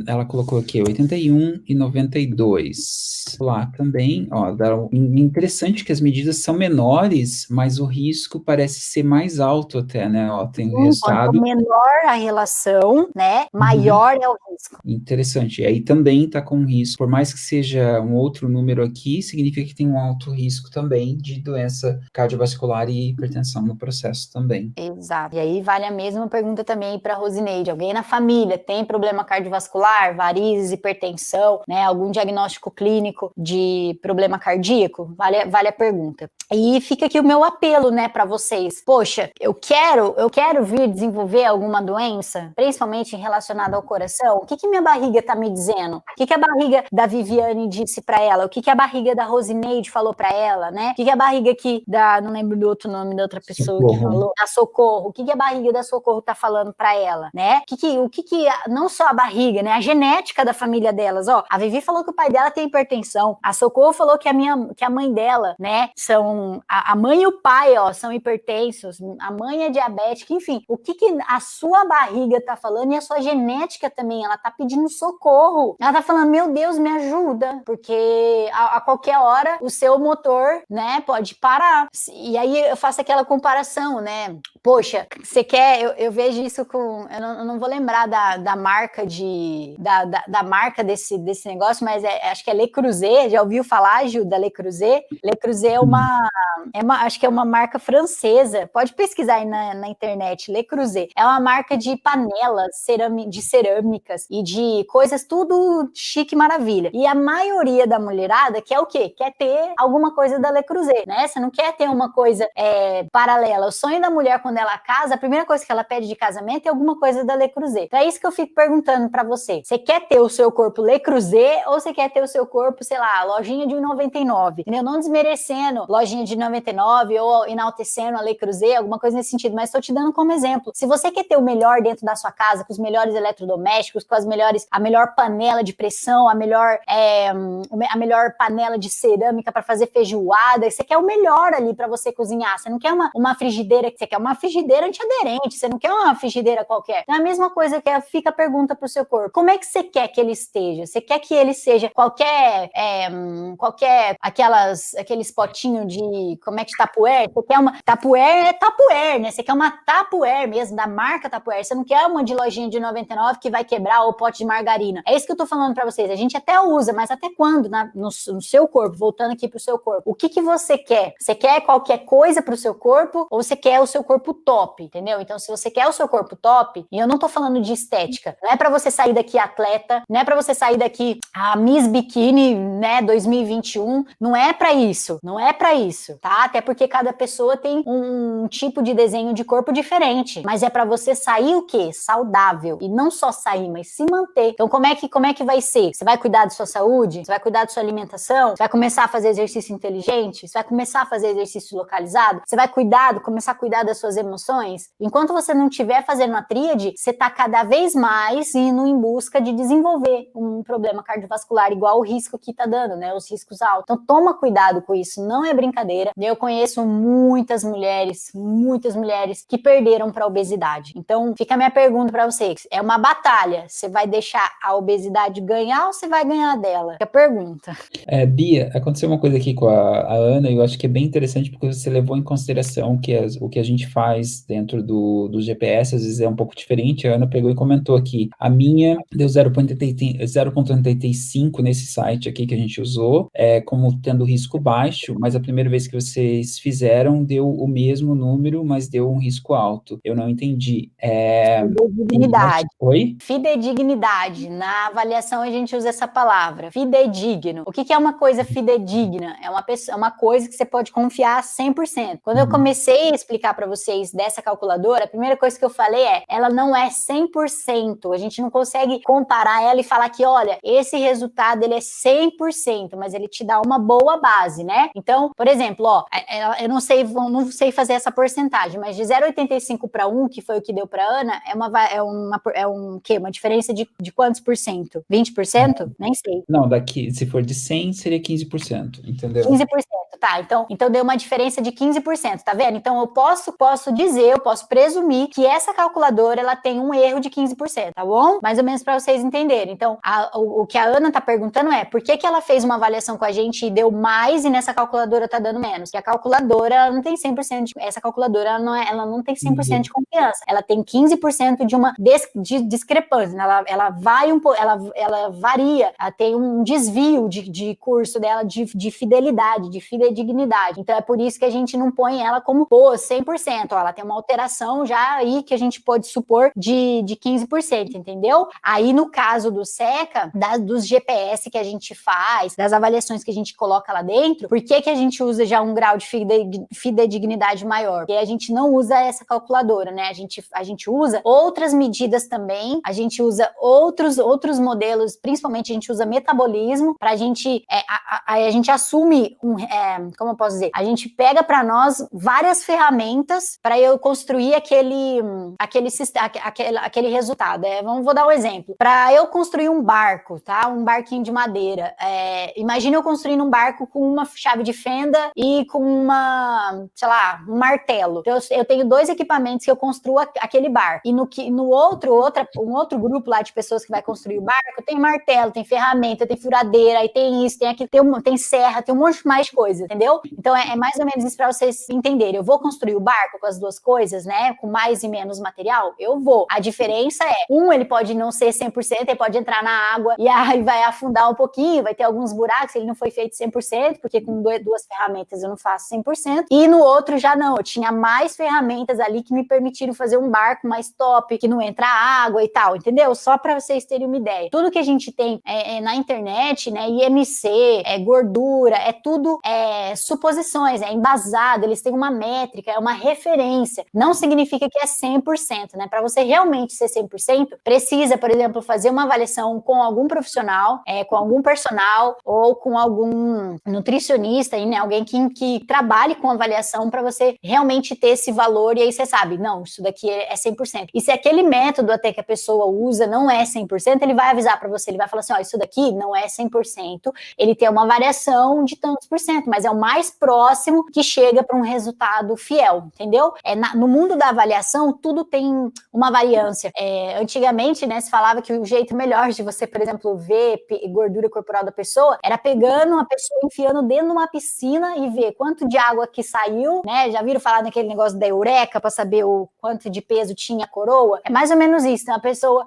[SPEAKER 2] ela colocou aqui 81 e 92. Lá também, ó, interessante que as medidas são menores, mas o risco parece ser mais alto até, né? Ó, tem o resultado.
[SPEAKER 1] Quanto menor a relação, né, maior é o risco.
[SPEAKER 2] Interessante. E aí também está com risco, por mais que seja um outro número aqui, significa que tem um alto risco também de doença cardiovascular e hipertensão no processo também.
[SPEAKER 1] Exato. E aí vale a mesma pergunta também para a Rosineide. Alguém na família tem problema cardiovascular, varizes, hipertensão, né, algum diagnóstico clínico de problema cardíaco? Vale a pergunta. E fica aqui o meu apelo, né, para vocês. Poxa, eu quero vir desenvolver alguma doença, principalmente relacionada ao coração. O que minha barriga tá me dizendo? O que a barriga da Viviane disse para ela? O que a barriga da Rosineide falou para ela, né? O que a barriga aqui não lembro do outro nome da outra pessoa que falou, da Socorro. O que a barriga da Socorro tá falando para ela, né? Não só a barriga, né? A genética da família delas, ó. A Vivi falou que o pai dela tem hipertensão. A Socorro falou que a mãe dela, né, a mãe e o pai, ó, são hipertensos. A mãe é diabética, enfim. O que a sua barriga tá falando e a sua genética também, ela tá pedindo socorro. Ela tá falando, meu Deus, me ajuda, porque a qualquer hora o seu motor, né, pode parar. E aí eu faço aquela comparação, né? Poxa, você quer, eu vejo isso eu não vou lembrar da marca da marca desse negócio, mas acho que é Le Creuset. Já ouviu falar, Gil, da Le Creuset? Le Creuset acho que é uma marca francesa, pode pesquisar aí na internet, Le Creuset. É uma marca de panelas de cerâmicas e de coisas tudo chique, maravilha. E a maioria da mulherada quer o quê? Quer ter alguma coisa da Le Creuset, né? Você não quer ter uma coisa paralela. O sonho da mulher, quando ela casa, a primeira coisa que ela pede de casamento é alguma coisa da Le Creuset. Então é isso que eu fico perguntando pra você. Você quer ter o seu corpo Le Creuset ou você quer ter o seu corpo, sei lá, lojinha de 1,99? Entendeu? Não desmerecendo lojinha de 99 ou enaltecendo a Le Creuset, alguma coisa nesse sentido, mas estou te dando como exemplo. Se você quer ter o melhor dentro da sua casa, com os melhores eletrodomésticos, com a melhor panela de pressão, a melhor panela de cerâmica para fazer feijoada, você quer o melhor ali para você cozinhar. Você não quer uma frigideira, você quer uma frigideira antiaderente, você não quer uma frigideira qualquer. É a mesma coisa que fica a pergunta pro seu corpo. Como é que você quer que ele esteja? Você quer que ele seja qualquer aqueles potinhos de, como é que Tupperware? Você quer uma Tupperware, né? Você quer uma Tupperware mesmo, da marca Tupperware. Você não quer uma de lojinha de 99 que vai quebrar o pote de margarina. É isso que eu tô falando pra vocês. A gente até usa, mas até quando no seu corpo, voltando aqui pro seu corpo, o que você quer? Você quer qualquer coisa pro seu corpo ou você quer o seu corpo top, entendeu? Então, se você quer o seu corpo top, e eu não tô falando de estética, não é pra você sair daqui atleta, não é pra você sair daqui a Miss Bikini, né, 2021, não é pra isso, tá? Até porque cada pessoa tem um tipo de desenho de corpo diferente, mas é pra você sair o quê? Saudável, e não só sair, mas se manter. Então, como é que vai ser? Você vai cuidar da sua saúde? Você vai cuidar da sua alimentação? Você vai começar a fazer exercício inteligente? Você vai começar a fazer fazer exercício localizado? Você vai começar a cuidar das suas emoções? Enquanto você não estiver fazendo a tríade, você está cada vez mais indo em busca de desenvolver um problema cardiovascular, igual o risco que está dando, né? Os riscos altos. Então, toma cuidado com isso, não é brincadeira. Eu conheço muitas mulheres que perderam para a obesidade. Então, fica a minha pergunta para vocês. É uma batalha. Você vai deixar a obesidade ganhar ou você vai ganhar dela? Fica a pergunta.
[SPEAKER 2] Bia, aconteceu uma coisa aqui com a Ana, e eu acho que é bem interessante porque você levou em consideração que o que a gente faz dentro do GPS, às vezes é um pouco diferente. A Ana pegou e comentou aqui, a minha deu 0,85 nesse site aqui que a gente usou, como tendo risco baixo, mas a primeira vez que vocês fizeram deu o mesmo número, mas deu um risco alto. Eu não entendi.
[SPEAKER 1] Fidedignidade.
[SPEAKER 2] Oi?
[SPEAKER 1] Fidedignidade. Na avaliação a gente usa essa palavra, fidedigno. O que é uma coisa fidedigna? É uma coisa que você pode confiar 100%. Quando eu comecei a explicar para vocês dessa calculadora, a primeira coisa que eu falei ela não é 100%. A gente não consegue comparar ela e falar que, olha, esse resultado ele é 100%, mas ele te dá uma boa base, né? Então, por exemplo, eu não sei fazer essa porcentagem, mas de 0,85 para 1, que foi o que deu para Ana, uma diferença de quantos por cento? 20%? Nem sei.
[SPEAKER 2] Não, se for de 100, seria 15%, entendeu?
[SPEAKER 1] 15%, tá. Então deu uma diferença de 15%, tá vendo? Então eu posso presumir que essa calculadora, ela tem um erro de 15%, tá bom? Mais ou menos para vocês entenderem. Então, o que a Ana tá perguntando é, por que ela fez uma avaliação com a gente e deu mais e nessa calculadora tá dando menos? Porque a calculadora, ela não tem 100%, essa calculadora, ela não tem 100% de confiança. Ela tem 15% de uma discrepância, né? Ela vai um pouco, ela varia, ela tem um desvio de curso dela de fidelidade, de fidedignidade. Então é por isso que a gente não põe ela como 100%. Ela tem uma alteração já aí que a gente pode supor de 15%, entendeu? Aí no caso do SECA, dos GPS que a gente faz, das avaliações que a gente coloca lá dentro, por que a gente usa já um grau de fidedignidade maior? Porque a gente não usa essa calculadora, né? A gente usa outras medidas também, a gente usa outros modelos, principalmente a gente usa metabolismo, pra gente, a gente assume como eu posso dizer? A gente pega para nós várias ferramentas para eu construir aquele resultado. Vou dar um exemplo. Para eu construir um barco, tá? Um barquinho de madeira. Imagina eu construindo um barco com uma chave de fenda e com um martelo. Então, eu tenho 2 equipamentos que eu construo aquele barco. E um outro grupo lá de pessoas que vai construir o barco, tem martelo, tem ferramenta, tem furadeira, aí tem isso, tem aquilo, tem serra, tem um monte mais de coisa, entendeu? Então é mais ou menos isso para vocês entenderem. Eu vou construir o barco com as duas coisas, né? Com mais e menos material? Eu vou. A diferença ele pode não ser 100%, ele pode entrar na água e aí vai afundar um pouquinho, vai ter alguns buracos, ele não foi feito 100%, porque com 2 ferramentas eu não faço 100%, e no outro já não, eu tinha mais ferramentas ali que me permitiram fazer um barco mais top, que não entra água e tal, entendeu? Só para vocês terem uma ideia. Tudo que a gente tem na internet, né, IMC, gordura, é tudo suposições, é embasado, eles têm uma métrica, é uma referência. Não significa que é 100%, né? Para você realmente ser 100%, precisa, por exemplo, fazer uma avaliação com algum profissional, com algum personal ou com algum nutricionista, aí, né? Alguém que trabalhe com avaliação para você realmente ter esse valor e aí você sabe, não, isso daqui é 100%. E se aquele método até que a pessoa usa não é 100%, ele vai avisar para você, ele vai falar assim, isso daqui não é 100%, ele tem uma variação de tantos por cento, mas é o mais próximo que chega para um resultado fiel, entendeu? No mundo da avaliação, tudo tem uma variância. Antigamente, né, se falava que o jeito melhor de você, por exemplo, ver gordura corporal da pessoa era pegando uma pessoa, enfiando dentro de uma piscina e ver quanto de água que saiu, né? Já viram falar naquele negócio da eureka para saber o quanto de peso tinha a coroa? É mais ou menos isso. Então, a pessoa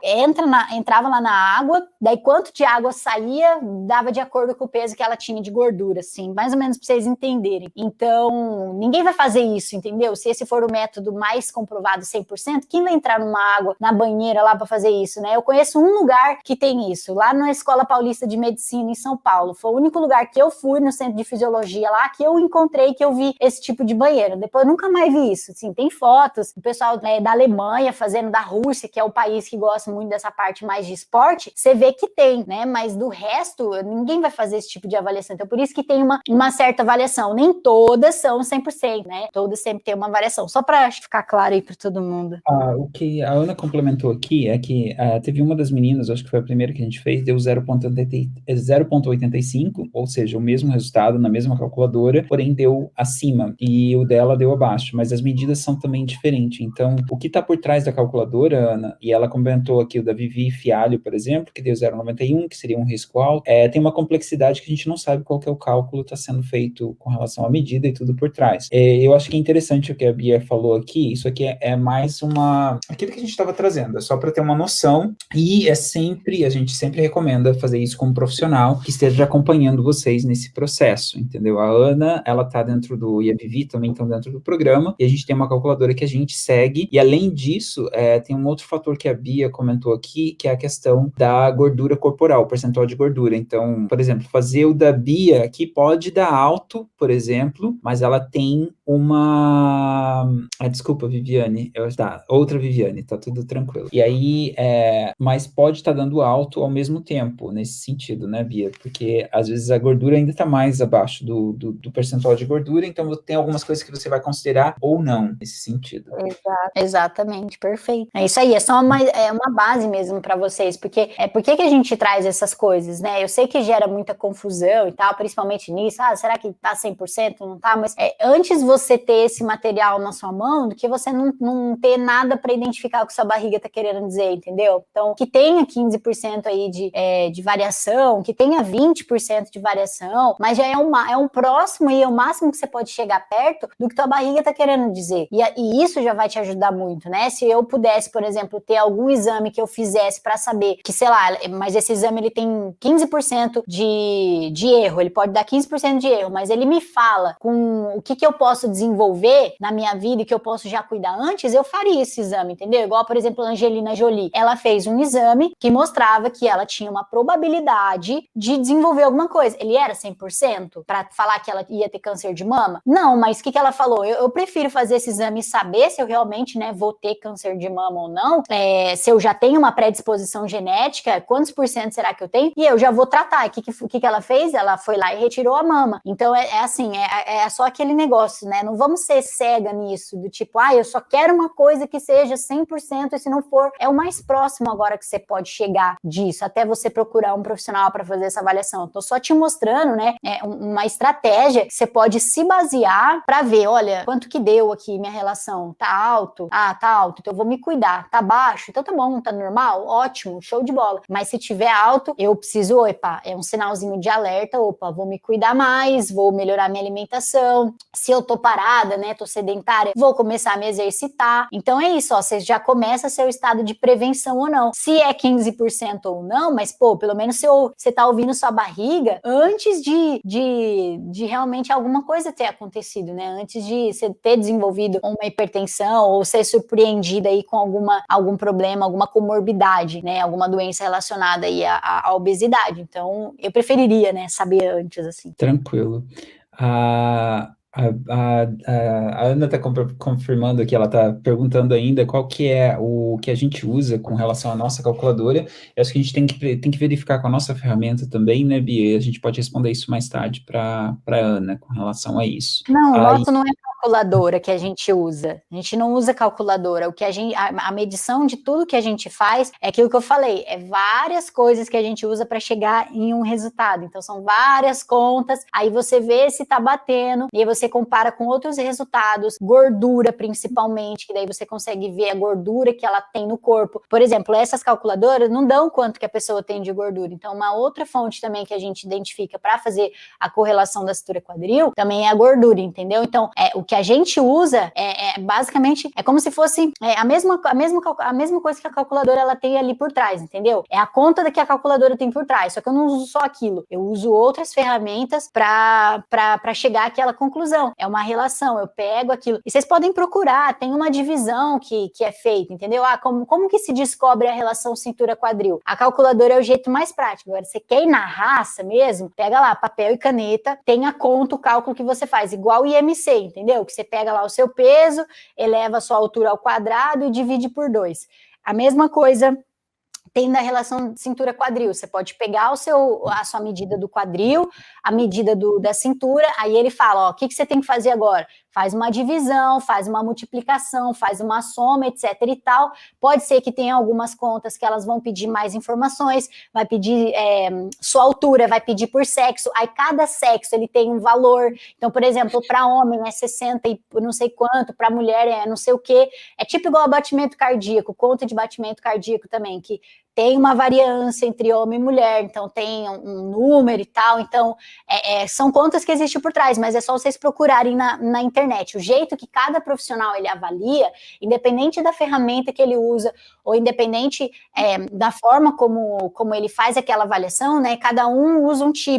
[SPEAKER 1] entrava lá na água, daí quanto de água saía, dava de acordo com o peso que ela tinha de gordura, assim, mais ou menos para vocês entenderem. Então, ninguém vai fazer isso, entendeu? Se esse for o método mais comprovado 100%, quem vai entrar numa água, na banheira lá para fazer isso, né? Eu conheço um lugar que tem isso, lá na Escola Paulista de Medicina em São Paulo. Foi o único lugar que eu fui no Centro de Fisiologia lá, que eu encontrei, que eu vi esse tipo de banheiro. Depois eu nunca mais vi isso, assim, tem fotos do pessoal da Alemanha fazendo, da Rússia, que é o país que gosta muito dessa parte mais de esporte, você vê que tem, né? Mas do resto, ninguém vai fazer esse tipo de avaliação. Então, por isso que tem uma certa avaliação. Nem nem todas são 100%, né? Todas sempre tem uma variação. Só para ficar claro aí para todo mundo.
[SPEAKER 2] O que a Ana complementou aqui é que teve uma das meninas, acho que foi a primeira que a gente fez, deu 0,85, ou seja, o mesmo resultado na mesma calculadora, porém deu acima, e o dela deu abaixo, mas as medidas são também diferentes. Então, o que está por trás da calculadora, Ana, e ela comentou aqui o da Vivi Fialho, por exemplo, que deu 0,91, que seria um risco alto, tem uma complexidade que a gente não sabe qual que é o cálculo que está sendo feito com relação à medida e tudo por trás. Eu acho que é interessante o que a Bia falou aqui, isso aqui é mais aquilo que a gente estava trazendo, é só para ter uma noção, e a gente sempre recomenda fazer isso com um profissional que esteja acompanhando vocês nesse processo, entendeu? A Ana, ela tá dentro e a Vivi também estão dentro do programa, e a gente tem uma calculadora que a gente segue, e além disso, tem um outro fator que a Bia comentou aqui, que é a questão da gordura corporal, percentual de gordura. Então, por exemplo, fazer o da Bia aqui pode dar alto, por exemplo, mas ela tem desculpa, Viviane, outra Viviane, tá tudo tranquilo. E aí, mas pode estar dando alto ao mesmo tempo, nesse sentido, né, Bia? Porque às vezes a gordura ainda tá mais abaixo do percentual de gordura, então tem algumas coisas que você vai considerar ou não, nesse sentido.
[SPEAKER 1] Exatamente, perfeito. É isso aí, é só uma base mesmo para vocês, porque por que a gente traz essas coisas, né? Eu sei que gera muita confusão e tal, principalmente nisso, será que tá 100%? Não tá? Mas antes você ter esse material na sua mão, do que você não ter nada para identificar o que sua barriga tá querendo dizer, entendeu? Então, que tenha 15% aí de variação, que tenha 20% de variação, mas já é um próximo e é o máximo que você pode chegar perto do que tua barriga tá querendo dizer. E isso já vai te ajudar muito, né? Se eu pudesse, por exemplo, ter algum exame que eu fizesse para saber que, sei lá, mas esse exame ele tem 15% de erro, ele pode dar 15% de erro, mas ele me fala com o que eu posso desenvolver na minha vida e que eu posso já cuidar antes, eu faria esse exame, entendeu? Igual, por exemplo, a Angelina Jolie, ela fez um exame que mostrava que ela tinha uma probabilidade de desenvolver alguma coisa. Ele era 100% para falar que ela ia ter câncer de mama? Não, mas o que ela falou? Eu prefiro fazer esse exame e saber se eu realmente, né, vou ter câncer de mama ou não, se eu já tenho uma predisposição genética, quantos por cento será que eu tenho? E eu já vou tratar. O que ela fez? Ela foi lá e retirou a mama. Então, assim, é só aquele negócio, né? Não vamos ser cega nisso, do tipo, eu só quero uma coisa que seja 100% e se não for, é o mais próximo agora que você pode chegar disso, até você procurar um profissional para fazer essa avaliação. Tô só te mostrando, né, uma estratégia que você pode se basear para ver, olha, quanto que deu aqui minha relação, tá alto? Tá alto, então eu vou me cuidar. Tá baixo? Então tá bom, tá normal? Ótimo, show de bola. Mas se tiver alto, eu preciso, é um sinalzinho de alerta, vou me cuidar mais, vou melhorar minha alimentação. Se eu tô parada, né, tô sedentária, vou começar a me exercitar. Então é isso, você já começa seu estado de prevenção ou não. Se é 15% ou não, mas pelo menos você tá ouvindo sua barriga antes de realmente alguma coisa ter acontecido, né? Antes de você ter desenvolvido uma hipertensão ou ser surpreendida aí com algum problema, alguma comorbidade, né? Alguma doença relacionada aí à obesidade. Então, eu preferiria, né, saber antes, assim.
[SPEAKER 2] Tranquilo. A Ana está confirmando aqui, ela está perguntando ainda qual que é o que a gente usa com relação à nossa calculadora. Eu acho que a gente tem que verificar com a nossa ferramenta também, né, Bia? A gente pode responder isso mais tarde para a Ana com relação a isso.
[SPEAKER 1] Não, o nosso não é calculadora que a gente usa. A gente não usa calculadora. O que a medição de tudo que a gente faz é aquilo que eu falei, é várias coisas que a gente usa para chegar em um resultado. Então são várias contas, aí você vê se tá batendo, e aí você compara com outros resultados, gordura principalmente, que daí você consegue ver a gordura que ela tem no corpo. Por exemplo, essas calculadoras não dão quanto que a pessoa tem de gordura. Então uma outra fonte também que a gente identifica para fazer a correlação da cintura quadril também é a gordura, entendeu? Então o que a gente usa basicamente como se fosse a mesma coisa que a calculadora ela tem ali por trás, entendeu? É a conta que a calculadora tem por trás, só que eu não uso só aquilo, eu uso outras ferramentas para chegar àquela conclusão. É uma relação, eu pego aquilo. E vocês podem procurar, tem uma divisão que é feita, entendeu? Como que se descobre a relação cintura-quadril? A calculadora é o jeito mais prático. Agora, você quer ir na raça mesmo? Pega lá papel e caneta, tem a conta, o cálculo que você faz, igual o IMC, entendeu? Que você pega lá o seu peso, eleva a sua altura ao quadrado e divide por 2. A mesma coisa tem da relação cintura-quadril. Você pode pegar a sua medida do quadril, a medida da cintura, aí ele fala, ó, o que você tem que fazer agora? Faz uma divisão, faz uma multiplicação, faz uma soma, etc e tal. Pode ser que tenha algumas contas que elas vão pedir mais informações, vai pedir sua altura, vai pedir por sexo, aí cada sexo ele tem um valor. Então, por exemplo, para homem é 60 e não sei quanto, para mulher é não sei o quê. É tipo igual a batimento cardíaco, conta de batimento cardíaco também, que tem uma variância entre homem e mulher, então tem um número e tal, então são contas que existem por trás, mas é só vocês procurarem na internet. O jeito que cada profissional ele avalia, independente da ferramenta que ele usa, ou independente da forma como ele faz aquela avaliação, né, cada um usa um tipo.